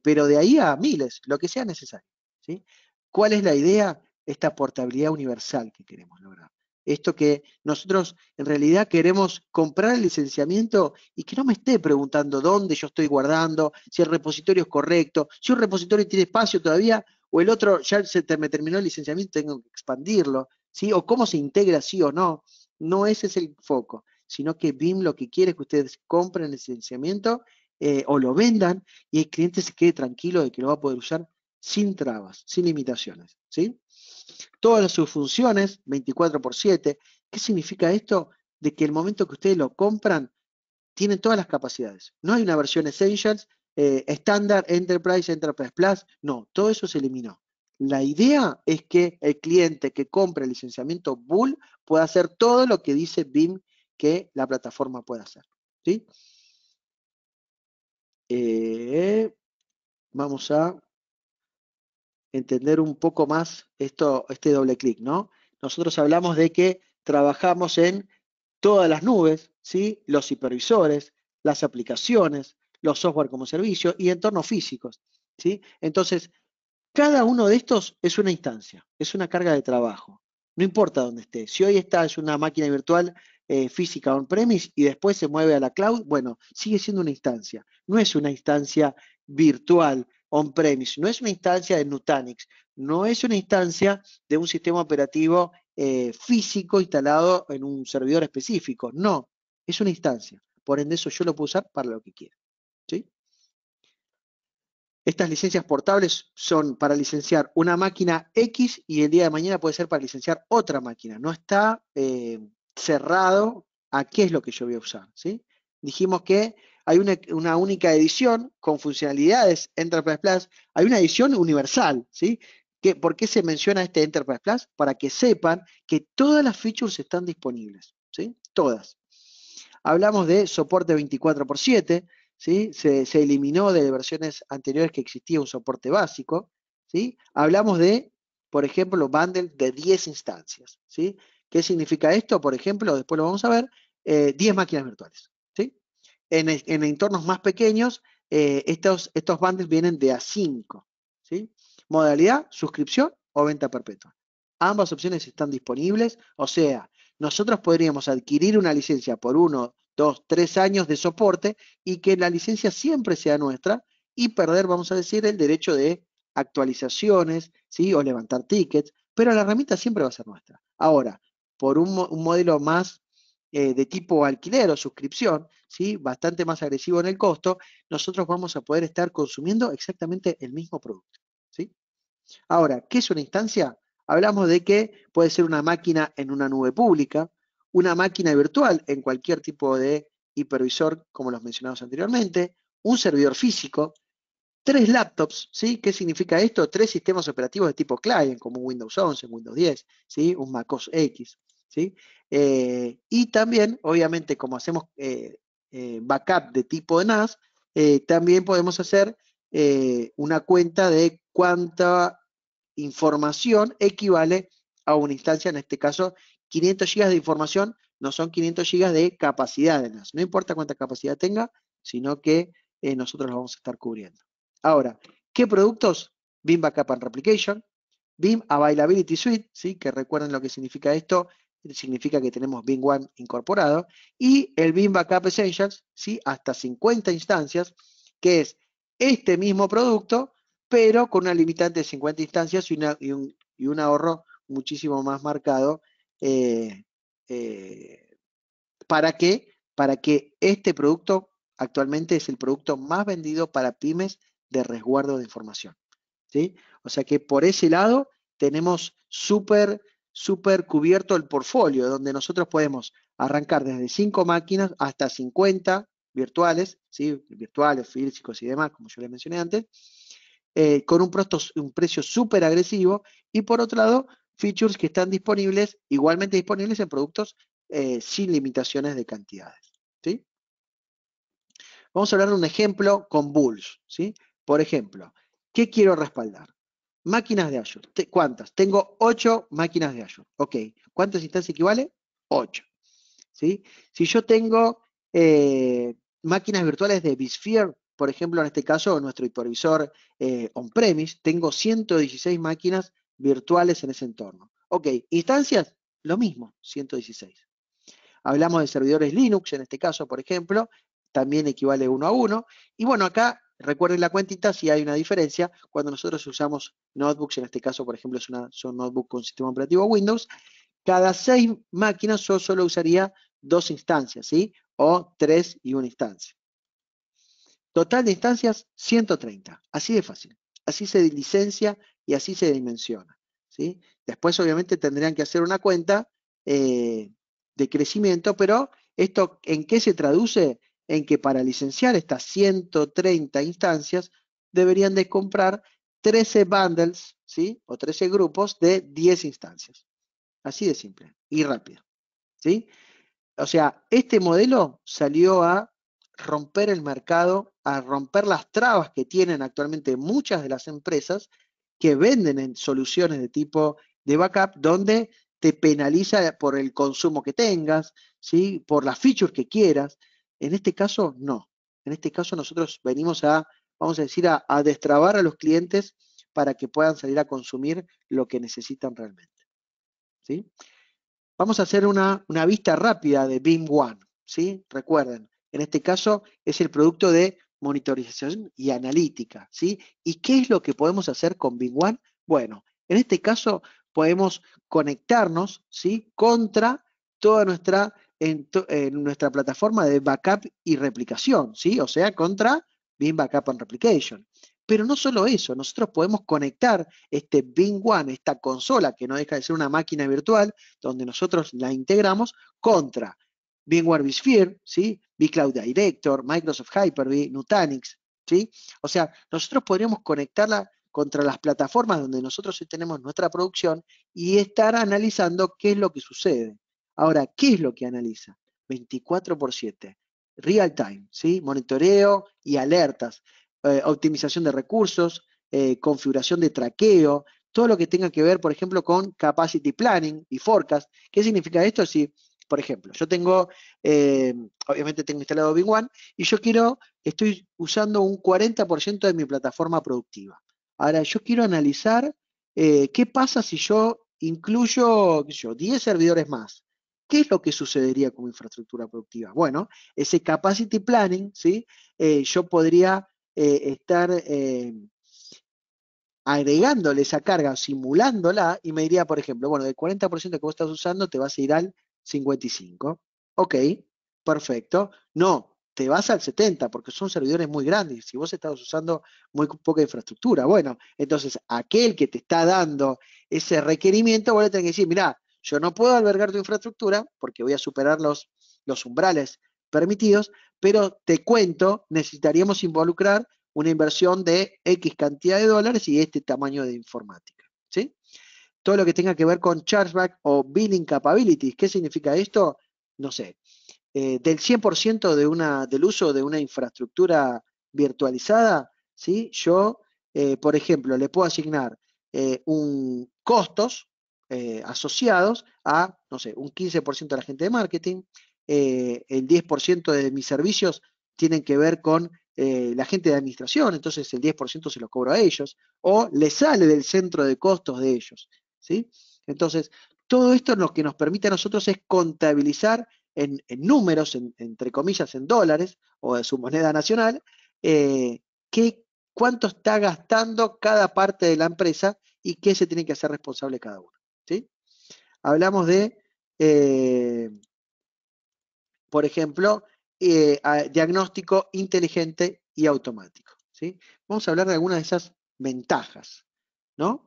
pero de ahí a miles, lo que sea necesario, ¿sí? ¿Cuál es la idea? Esta portabilidad universal que queremos lograr. Esto que nosotros en realidad queremos comprar el licenciamiento y que no me esté preguntando dónde yo estoy guardando, si el repositorio es correcto, si un repositorio tiene espacio todavía o el otro ya me terminó el licenciamiento, tengo que expandirlo, ¿sí? O cómo se integra sí o no. No ese es el foco, sino que BIM lo que quiere es que ustedes compren el licenciamiento o lo vendan y el cliente se quede tranquilo de que lo va a poder usar sin trabas, sin limitaciones, ¿sí? Todas sus funciones, 24/7. ¿Qué significa esto? De que el momento que ustedes lo compran, tienen todas las capacidades. No hay una versión Essentials, Standard, Enterprise, Enterprise Plus. No, todo eso se eliminó. La idea es que el cliente que compre el licenciamiento Bull pueda hacer todo lo que dice BIM que la plataforma puede hacer, ¿sí? Vamos a entender un poco más este doble clic, ¿no? Nosotros hablamos de que trabajamos en todas las nubes, ¿sí? Los hipervisores, las aplicaciones, los software como servicio y entornos físicos, ¿sí? Entonces, cada uno de estos es una instancia, es una carga de trabajo. No importa dónde esté. Si hoy está es una máquina virtual física on-premise y después se mueve a la cloud, bueno, sigue siendo una instancia. No es una instancia virtual on-premise, no es una instancia de Nutanix, no es una instancia de un sistema operativo físico instalado en un servidor específico. No, es una instancia. Por ende, eso yo lo puedo usar para lo que quiera, ¿sí? Estas licencias portables son para licenciar una máquina X y el día de mañana puede ser para licenciar otra máquina. No está cerrado a qué es lo que yo voy a usar, ¿sí? Dijimos que hay una única edición con funcionalidades Enterprise Plus. Hay una edición universal, ¿sí? ¿Por qué se menciona este Enterprise Plus? Para que sepan que todas las features están disponibles, ¿sí? Todas. Hablamos de soporte 24/7, ¿sí? Se eliminó de versiones anteriores que existía un soporte básico, ¿sí? Hablamos de, por ejemplo, bundle de 10 instancias, ¿sí? ¿Qué significa esto? Por ejemplo, después lo vamos a ver, 10 máquinas virtuales, ¿sí? En entornos más pequeños, estos bundles vienen de A5, ¿sí? Modalidad, suscripción o venta perpetua. Ambas opciones están disponibles, o sea, nosotros podríamos adquirir una licencia por 1, 2, 3 años de soporte y que la licencia siempre sea nuestra y perder, vamos a decir, el derecho de actualizaciones, ¿sí? O levantar tickets, pero la herramienta siempre va a ser nuestra. Ahora, por un modelo más de tipo alquiler o suscripción, ¿sí? Bastante más agresivo en el costo, nosotros vamos a poder estar consumiendo exactamente el mismo producto, ¿sí? Ahora, ¿qué es una instancia? Hablamos de que puede ser una máquina en una nube pública, una máquina virtual en cualquier tipo de hipervisor, como los mencionamos anteriormente, un servidor físico, 3 laptops, ¿sí? ¿Qué significa esto? 3 sistemas operativos de tipo client, como Windows 11, Windows 10, ¿sí? Un MacOS X, ¿sí? Y también, obviamente, como hacemos backup de tipo de NAS, también podemos hacer una cuenta de cuánta información equivale a una instancia, en este caso 500 GB de información, no son 500 GB de capacidad de NAS, no importa cuánta capacidad tenga, sino que nosotros lo vamos a estar cubriendo. Ahora, ¿qué productos? BIM Backup and Replication, BIM Availability Suite, ¿sí? Que recuerden lo que significa esto, significa que tenemos Beam One incorporado, y el Beam Backup Essentials, ¿sí? Hasta 50 instancias, que es este mismo producto, pero con una limitante de 50 instancias y un ahorro muchísimo más marcado. eh, eh, ¿Para qué? Para que este producto actualmente es el producto más vendido para pymes de resguardo de información, ¿sí? O sea que por ese lado tenemos súper cubierto el portfolio, donde nosotros podemos arrancar desde 5 máquinas hasta 50 virtuales, ¿sí? Virtuales, físicos y demás, como yo les mencioné antes, con un precio súper agresivo, y por otro lado, features que están disponibles, igualmente disponibles en productos sin limitaciones de cantidades, ¿sí? Vamos a hablar de un ejemplo con Bulls, ¿sí? Por ejemplo, ¿qué quiero respaldar? Máquinas de Azure. ¿Cuántas? Tengo 8 máquinas de Azure. Ok. ¿Cuántas instancias equivale? 8. ¿Sí? Si yo tengo máquinas virtuales de vSphere, por ejemplo, en este caso, nuestro hipervisor on-premise, tengo 116 máquinas virtuales en ese entorno. Ok. Instancias, lo mismo, 116. Hablamos de servidores Linux, en este caso, por ejemplo, también equivale 1 a 1. Y bueno, acá recuerden la cuentita si hay una diferencia. Cuando nosotros usamos notebooks, en este caso, por ejemplo, son notebooks con sistema operativo Windows, cada 6 máquinas yo solo usaría 2 instancias, ¿sí? O 3 y una instancia. Total de instancias, 130. Así de fácil. Así se licencia y así se dimensiona, ¿sí? Después, obviamente, tendrían que hacer una cuenta de crecimiento, pero ¿esto en qué se traduce? En que para licenciar estas 130 instancias deberían de comprar 13 bundles, ¿sí? O 13 grupos de 10 instancias. Así de simple y rápido, ¿sí? O sea, este modelo salió a romper el mercado, a romper las trabas que tienen actualmente muchas de las empresas que venden en soluciones de tipo de backup, donde te penaliza por el consumo que tengas, ¿sí? Por las features que quieras. En este caso, no. En este caso nosotros venimos a, vamos a decir, a destrabar a los clientes para que puedan salir a consumir lo que necesitan realmente, ¿sí? Vamos a hacer una vista rápida de Beam One, ¿sí? Recuerden, en este caso es el producto de monitorización y analítica, ¿sí? ¿Y qué es lo que podemos hacer con Beam One? Bueno, en este caso podemos conectarnos, ¿sí? Contra toda en nuestra plataforma de backup y replicación, ¿sí? O sea, contra Beam Backup and Replication. Pero no solo eso, nosotros podemos conectar este Beam One, esta consola que no deja de ser una máquina virtual, donde nosotros la integramos contra VMware vSphere, ¿sí? vCloud Director, Microsoft Hyper-V, Nutanix, ¿sí? O sea, nosotros podríamos conectarla contra las plataformas donde nosotros tenemos nuestra producción y estar analizando qué es lo que sucede. Ahora, ¿qué es lo que analiza? 24/7, real time, ¿sí? Monitoreo y alertas, optimización de recursos, configuración de traqueo, todo lo que tenga que ver, por ejemplo, con capacity planning y forecast. ¿Qué significa esto? Si, por ejemplo, yo tengo, obviamente tengo instalado Beam One y yo estoy usando un 40% de mi plataforma productiva. Ahora, yo quiero analizar qué pasa si yo incluyo, qué sé yo, 10 servidores más. ¿Qué es lo que sucedería con mi infraestructura productiva? Bueno, ese capacity planning, ¿sí? Yo podría estar agregándole esa carga, simulándola, y me diría, por ejemplo, bueno, del 40% que vos estás usando, te vas a ir al 55%. Ok, perfecto. No, te vas al 70%, porque son servidores muy grandes. Si vos estás usando muy poca infraestructura, bueno, entonces aquel que te está dando ese requerimiento, vos le tenés que decir, mirá, yo no puedo albergar tu infraestructura porque voy a superar los umbrales permitidos, pero te cuento, necesitaríamos involucrar una inversión de X cantidad de dólares y este tamaño de informática, ¿sí? Todo lo que tenga que ver con chargeback o billing capabilities. ¿Qué significa esto? No sé, del 100% del uso de una infraestructura virtualizada, ¿sí? Yo, por ejemplo, le puedo asignar costos asociados a, no sé, un 15% de la gente de marketing, el 10% de mis servicios tienen que ver con la gente de administración, entonces el 10% se lo cobro a ellos, o le sale del centro de costos de ellos, ¿sí? Entonces, Todo esto lo que nos permite a nosotros es contabilizar en números, entre comillas, en dólares o de su moneda nacional, eh, cuánto está gastando cada parte de la empresa y qué se tiene que hacer responsable cada uno. ¿Sí? Hablamos de, por ejemplo, diagnóstico inteligente y automático. ¿Sí? Vamos a hablar de algunas de esas ventajas, ¿no?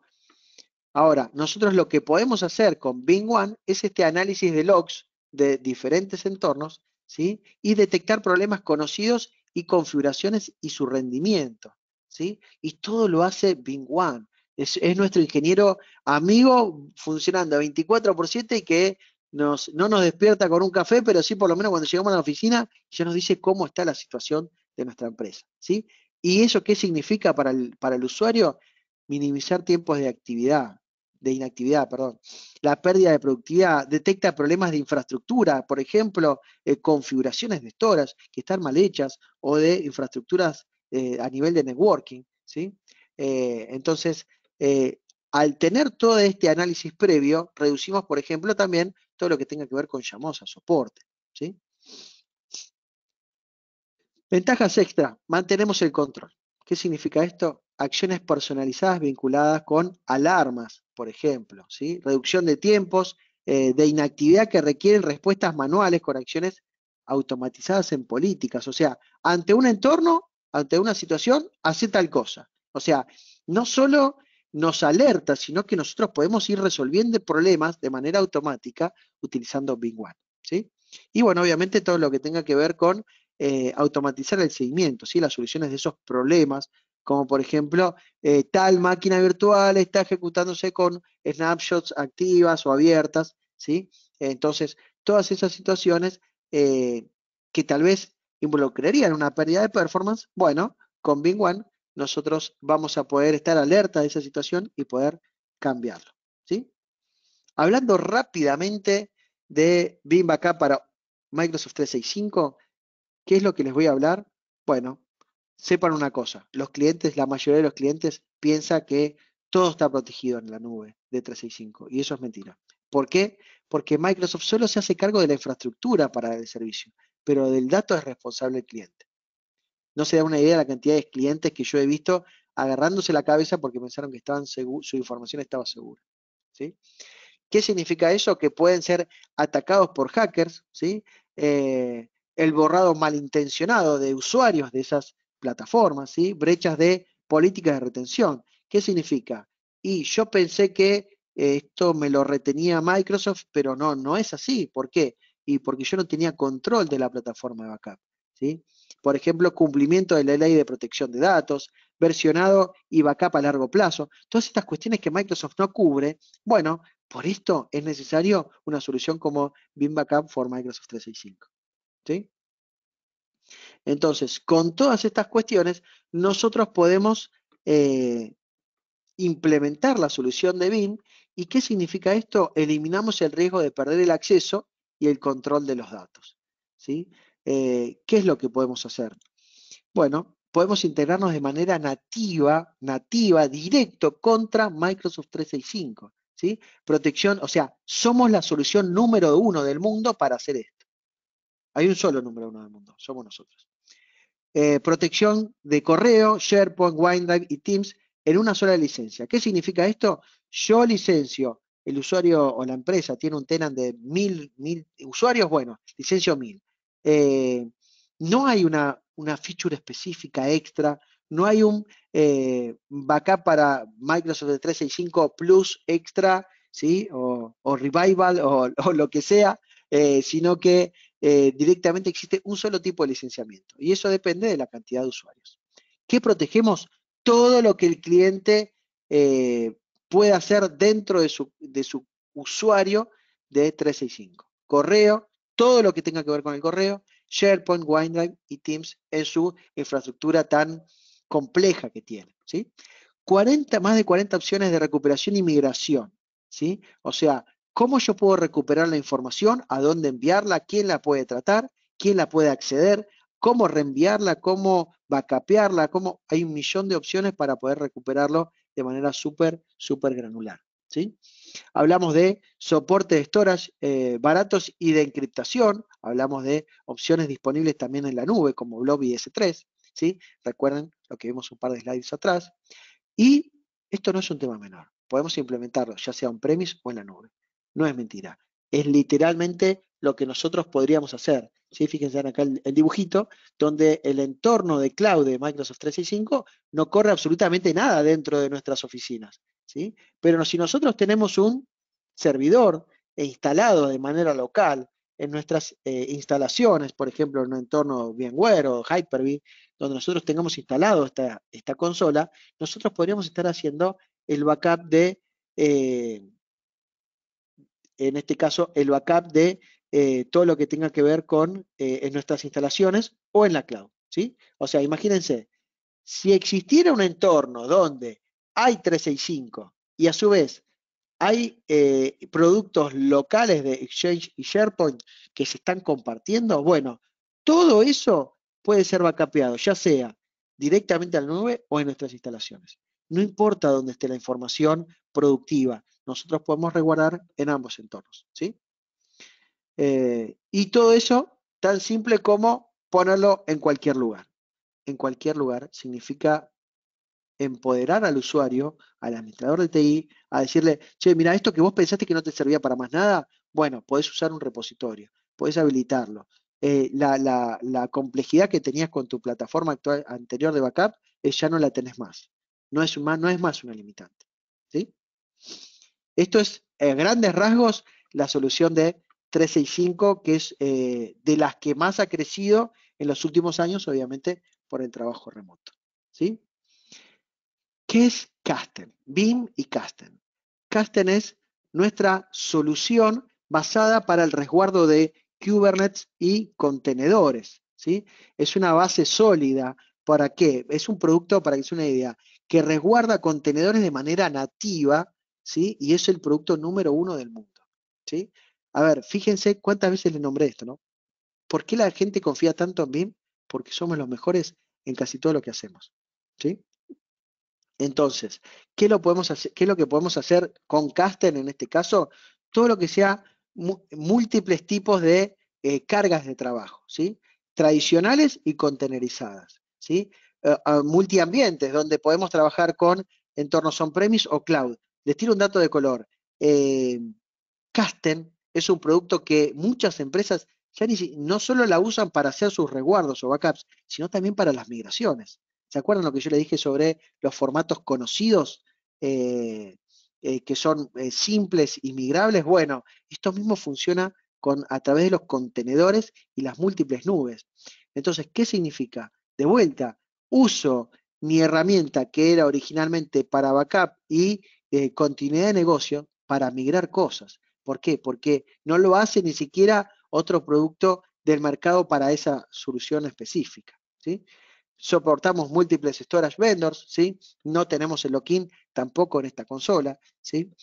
Ahora, nosotros lo que podemos hacer con Bing One es este análisis de logs de diferentes entornos, ¿sí? Y detectar problemas conocidos y configuraciones y su rendimiento, ¿sí? Y todo lo hace Bing One. Es nuestro ingeniero amigo funcionando 24/7 y que no nos despierta con un café, pero sí por lo menos cuando llegamos a la oficina ya nos dice cómo está la situación de nuestra empresa, ¿sí? ¿Y eso qué significa para el usuario? Minimizar tiempos de inactividad, perdón. La pérdida de productividad detecta problemas de infraestructura, por ejemplo, configuraciones de storage que están mal hechas o de infraestructuras a nivel de networking, ¿sí? Entonces, eh, al tener todo este análisis previo, reducimos, por ejemplo, también todo lo que tenga que ver con llamados a soporte, ¿sí? Ventajas extra, mantenemos el control. ¿Qué significa esto? Acciones personalizadas vinculadas con alarmas, por ejemplo, ¿sí? Reducción de tiempos de inactividad que requieren respuestas manuales con acciones automatizadas en políticas. O sea, ante un entorno, ante una situación, hace tal cosa. O sea, no solo nos alerta, sino que nosotros podemos ir resolviendo problemas de manera automática utilizando Bing One, ¿sí? Y bueno, obviamente todo lo que tenga que ver con automatizar el seguimiento, ¿sí? Las soluciones de esos problemas, como por ejemplo, tal máquina virtual está ejecutándose con snapshots activas o abiertas, ¿sí? Entonces, todas esas situaciones que tal vez involucrarían una pérdida de performance, bueno, con Bing One nosotros vamos a poder estar alerta de esa situación y poder cambiarlo, ¿sí? Hablando rápidamente de Bing Backup para Microsoft 365, ¿qué es lo que les voy a hablar? Bueno, sepan una cosa, los clientes, la mayoría de los clientes piensa que todo está protegido en la nube de 365 y eso es mentira. ¿Por qué? Porque Microsoft solo se hace cargo de la infraestructura para el servicio, pero del dato es responsable el cliente. No se da una idea de la cantidad de clientes que yo he visto agarrándose la cabeza porque pensaron que su información estaba segura, ¿sí? ¿Qué significa eso? Que pueden ser atacados por hackers, ¿sí? El borrado malintencionado de usuarios de esas plataformas, ¿sí? Brechas de políticas de retención. ¿Qué significa? Y yo pensé que esto me lo retenía Microsoft, pero no es así. ¿Por qué? Y porque yo no tenía control de la plataforma de backup, ¿sí? Por ejemplo, cumplimiento de la ley de protección de datos, versionado y backup a largo plazo. Todas estas cuestiones que Microsoft no cubre, bueno, por esto es necesario una solución como Beam Backup for Microsoft 365. ¿Sí? Entonces, con todas estas cuestiones, nosotros podemos eh, implementar la solución de BIM. ¿Y qué significa esto? Eliminamos el riesgo de perder el acceso y el control de los datos. ¿Sí? ¿Qué es lo que podemos hacer? Bueno, podemos integrarnos de manera nativa, directo contra Microsoft 365. ¿Sí? Protección, o sea, somos la solución número uno del mundo para hacer esto. Hay un solo número uno del mundo, somos nosotros. Protección de correo, SharePoint, OneDrive y Teams en una sola licencia. ¿Qué significa esto? Yo licencio, el usuario o la empresa tiene un tenant de 1000 usuarios, bueno, licencio 1000. No hay una feature específica extra, no hay un backup para Microsoft de 365 Plus extra, ¿sí? O Revival o lo que sea, sino que directamente existe un solo tipo de licenciamiento y eso depende de la cantidad de usuarios. ¿Qué protegemos? Todo lo que el cliente puede hacer dentro de su usuario de 365. Correo, todo lo que tenga que ver con el correo, SharePoint, OneDrive y Teams en su infraestructura tan compleja que tiene, ¿sí? Más de 40 opciones de recuperación y migración, ¿sí? O sea, ¿cómo yo puedo recuperar la información? ¿A dónde enviarla? ¿Quién la puede tratar? ¿Quién la puede acceder? ¿Cómo reenviarla? ¿Cómo backupearla? ¿Cómo? Hay un millón de opciones para poder recuperarlo de manera súper granular. ¿sí? Hablamos de soporte de storage baratos y de encriptación. Hablamos de opciones disponibles también en la nube, como Blob y S3, ¿sí? Recuerden lo que vimos un par de slides atrás. Y esto no es un tema menor. Podemos implementarlo ya sea on-premise o en la nube. No es mentira. Es literalmente lo que nosotros podríamos hacer. ¿Sí? Fíjense acá el dibujito, donde el entorno de cloud de Microsoft 365 no corre absolutamente nada dentro de nuestras oficinas. ¿Sí? Pero si nosotros tenemos un servidor instalado de manera local en nuestras instalaciones, por ejemplo, en un entorno VMware o Hyper-V, donde nosotros tengamos instalado esta consola, nosotros podríamos estar haciendo el backup en este caso, el backup de todo lo que tenga que ver con en nuestras instalaciones o en la cloud, ¿sí? O sea, imagínense, si existiera un entorno donde hay 365 y a su vez hay productos locales de Exchange y SharePoint que se están compartiendo, bueno, todo eso puede ser backupeado, ya sea directamente a la nube o en nuestras instalaciones. No importa dónde esté la información productiva, nosotros podemos resguardar en ambos entornos, ¿sí? Y todo eso tan simple como ponerlo en cualquier lugar. En cualquier lugar significa empoderar al usuario, al administrador de TI, a decirle, che, mira, esto que vos pensaste que no te servía para más nada, bueno, podés usar un repositorio, podés habilitarlo. La complejidad que tenías con tu plataforma actual, anterior de backup, ya no la tenés más. No es más una limitante. ¿Sí? Esto es, a grandes rasgos, la solución de 365, que es de las que más ha crecido en los últimos años, obviamente, por el trabajo remoto. ¿Sí? ¿Qué es Kasten? BIM y Kasten. Kasten es nuestra solución basada para el resguardo de Kubernetes y contenedores. ¿Sí? Es una base sólida. ¿Para qué? Es un producto, para que se una idea, que resguarda contenedores de manera nativa, ¿sí? Y es el producto número uno del mundo. ¿Sí? A ver, fíjense cuántas veces les nombré esto, ¿no? ¿Por qué la gente confía tanto en BIM? Porque somos los mejores en casi todo lo que hacemos. ¿Sí? Entonces, ¿qué es lo que podemos hacer con Caster en este caso? Todo lo que sea múltiples tipos de cargas de trabajo, ¿sí? Tradicionales y contenerizadas, ¿sí? Multiambientes, donde podemos trabajar con entornos on-premise o cloud. Les tiro un dato de color. Eh, Kasten es un producto que muchas empresas ya no solo la usan para hacer sus resguardos o backups, sino también para las migraciones. ¿Se acuerdan lo que yo le dije sobre los formatos conocidos que son simples y migrables? Bueno, esto mismo funciona a través de los contenedores y las múltiples nubes. Entonces, ¿qué significa? De vuelta, uso mi herramienta que era originalmente para backup y continuidad de negocio para migrar cosas. ¿Por qué? Porque no lo hace ni siquiera otro producto del mercado para esa solución específica. ¿Sí? Soportamos múltiples storage vendors, ¿sí? No tenemos el lock-in tampoco en esta consola, ¿sí?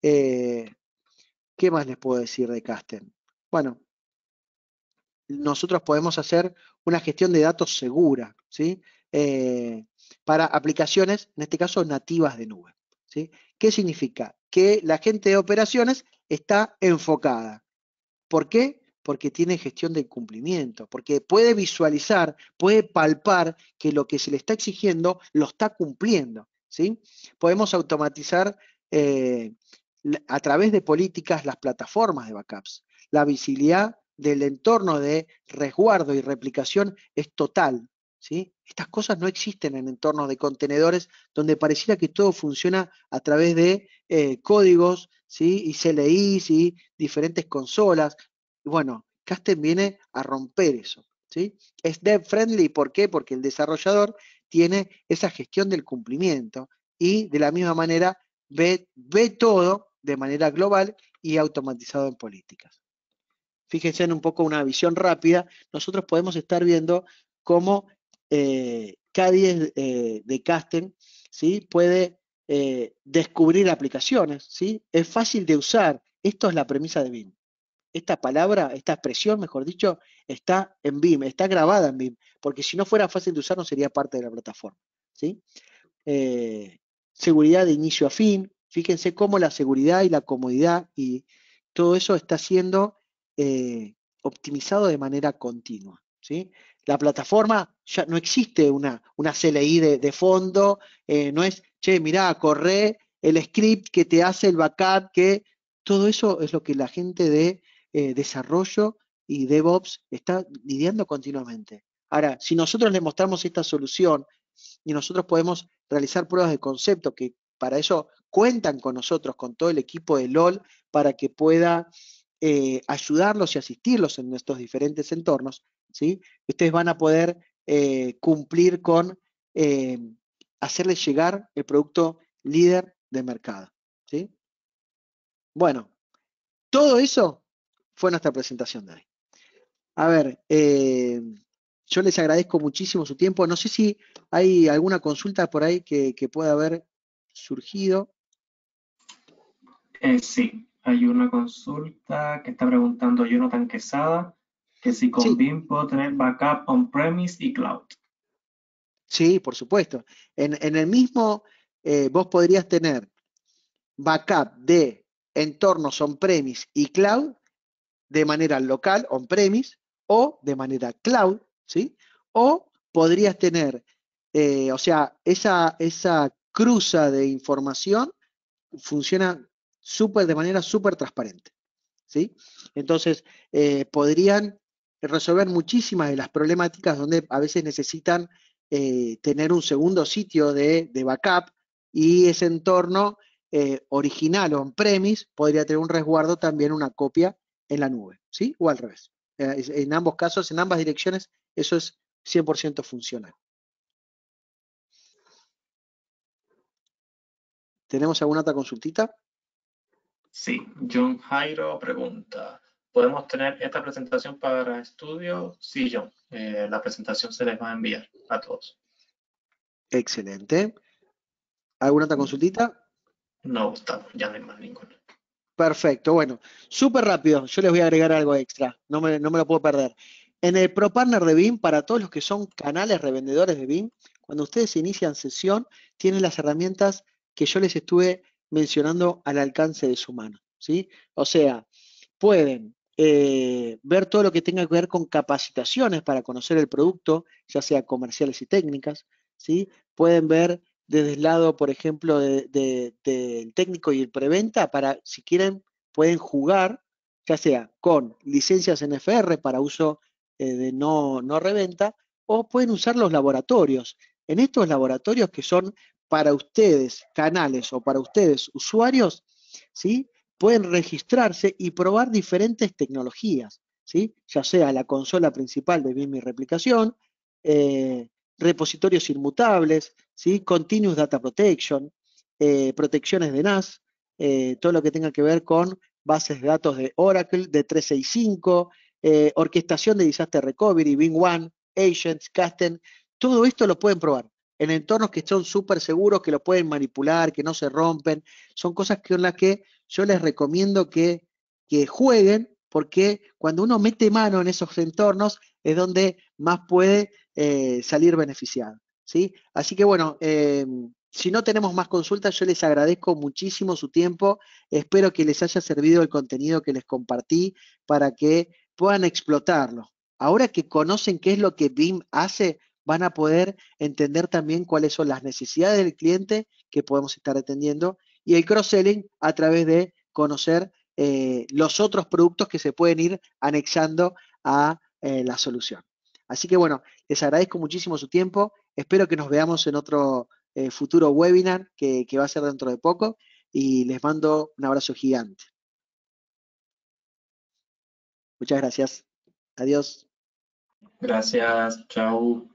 ¿Qué más les puedo decir de Kasten? Bueno, nosotros podemos hacer una gestión de datos segura, ¿sí? Para aplicaciones, en este caso, nativas de nube. ¿Sí? ¿Qué significa? Que la gente de operaciones está enfocada. ¿Por qué? Porque tiene gestión del cumplimiento, porque puede visualizar, puede palpar que lo que se le está exigiendo lo está cumpliendo. ¿Sí? Podemos automatizar eh, a través de políticas las plataformas de backups. La visibilidad del entorno de resguardo y replicación es total. ¿Sí? Estas cosas no existen en entornos de contenedores donde pareciera que todo funciona a través de códigos, ¿sí? Y CLIs y diferentes consolas. Bueno, Kasten viene a romper eso. ¿Sí? Es dev friendly, ¿por qué? Porque el desarrollador tiene esa gestión del cumplimiento y de la misma manera ve todo de manera global y automatizado en políticas. Fíjense en un poco una visión rápida, nosotros podemos estar viendo cómo K10 de Kasten, ¿sí? Puede descubrir aplicaciones, ¿sí? Es fácil de usar, esto es la premisa de BIM. Esta palabra, esta expresión, mejor dicho, está en BIM, está grabada en BIM, porque si no fuera fácil de usar no sería parte de la plataforma, ¿sí? Seguridad de inicio a fin, Fíjense cómo la seguridad y la comodidad y todo eso está siendo optimizado de manera continua, ¿sí? La plataforma ya no existe una CLI de fondo, no es, che, mirá, corre el script que te hace el backup, que todo eso es lo que la gente de desarrollo y DevOps está lidiando continuamente. Ahora, si nosotros le mostramos esta solución y nosotros podemos realizar pruebas de concepto, que para eso cuentan con nosotros, con todo el equipo de LOL, para que pueda ayudarlos y asistirlos en nuestros diferentes entornos, ¿sí? Ustedes van a poder cumplir con eh, hacerles llegar el producto líder de mercado, ¿sí? Bueno, todo eso fue nuestra presentación de hoy. A ver, yo les agradezco muchísimo su tiempo. No sé si hay alguna consulta por ahí que pueda haber surgido.
Sí, hay una consulta que está preguntando Jonathan Quesada, que si con
Sí,
BIM puedo tener backup on-premise y cloud.
sí, por supuesto. En el mismo, vos podrías tener backup de entornos on-premise y cloud de manera local, on-premise, o de manera cloud, ¿sí? O podrías tener, o sea, esa cruza de información funciona de manera súper transparente, ¿sí? Entonces, podrían resolver muchísimas de las problemáticas donde a veces necesitan tener un segundo sitio de backup y ese entorno original o on-premise podría tener un resguardo también, una copia en la nube, ¿sí? O al revés. En ambos casos, en ambas direcciones, eso es 100% funcional. ¿Tenemos alguna otra consultita?
Sí, John Jairo pregunta, ¿podemos tener esta presentación para estudio? Sí, John, la presentación se les va a enviar a todos.
Excelente. ¿Alguna otra consultita?
No, Gustavo, ya no hay más ninguno.
Perfecto, bueno, súper rápido, yo les voy a agregar algo extra, no me lo puedo perder. En el Pro Partner de BIM, para todos los que son canales revendedores de BIM, cuando ustedes inician sesión, tienen las herramientas que yo les estuve mencionando al alcance de su mano, ¿sí? O sea, pueden ver todo lo que tenga que ver con capacitaciones para conocer el producto, ya sea comerciales y técnicas, ¿sí? Pueden ver desde el lado, por ejemplo, del técnico y el preventa, para, si quieren, pueden jugar, ya sea con licencias NFR para uso de no reventa, o pueden usar los laboratorios. En estos laboratorios que son para ustedes canales o para ustedes usuarios, ¿sí? Pueden registrarse y probar diferentes tecnologías, ¿sí? Ya sea la consola principal de BIM y replicación, repositorios inmutables, ¿sí? Continuous Data Protection, protecciones de NAS, todo lo que tenga que ver con bases de datos de Oracle, de 365, orquestación de Disaster Recovery, BIM One, Agents, Kasten, todo esto lo pueden probar en entornos que son súper seguros, que lo pueden manipular, que no se rompen, son cosas con las que yo les recomiendo que jueguen, porque cuando uno mete mano en esos entornos es donde más puede salir beneficiado, ¿sí? Así que bueno, si no tenemos más consultas, yo les agradezco muchísimo su tiempo, espero que les haya servido el contenido que les compartí para que puedan explotarlo. Ahora que conocen qué es lo que BIM hace, van a poder entender también cuáles son las necesidades del cliente que podemos estar atendiendo y el cross-selling a través de conocer los otros productos que se pueden ir anexando a la solución. Así que bueno, les agradezco muchísimo su tiempo, espero que nos veamos en otro futuro webinar que va a ser dentro de poco y les mando un abrazo gigante. Muchas gracias. Adiós.
Gracias, chao.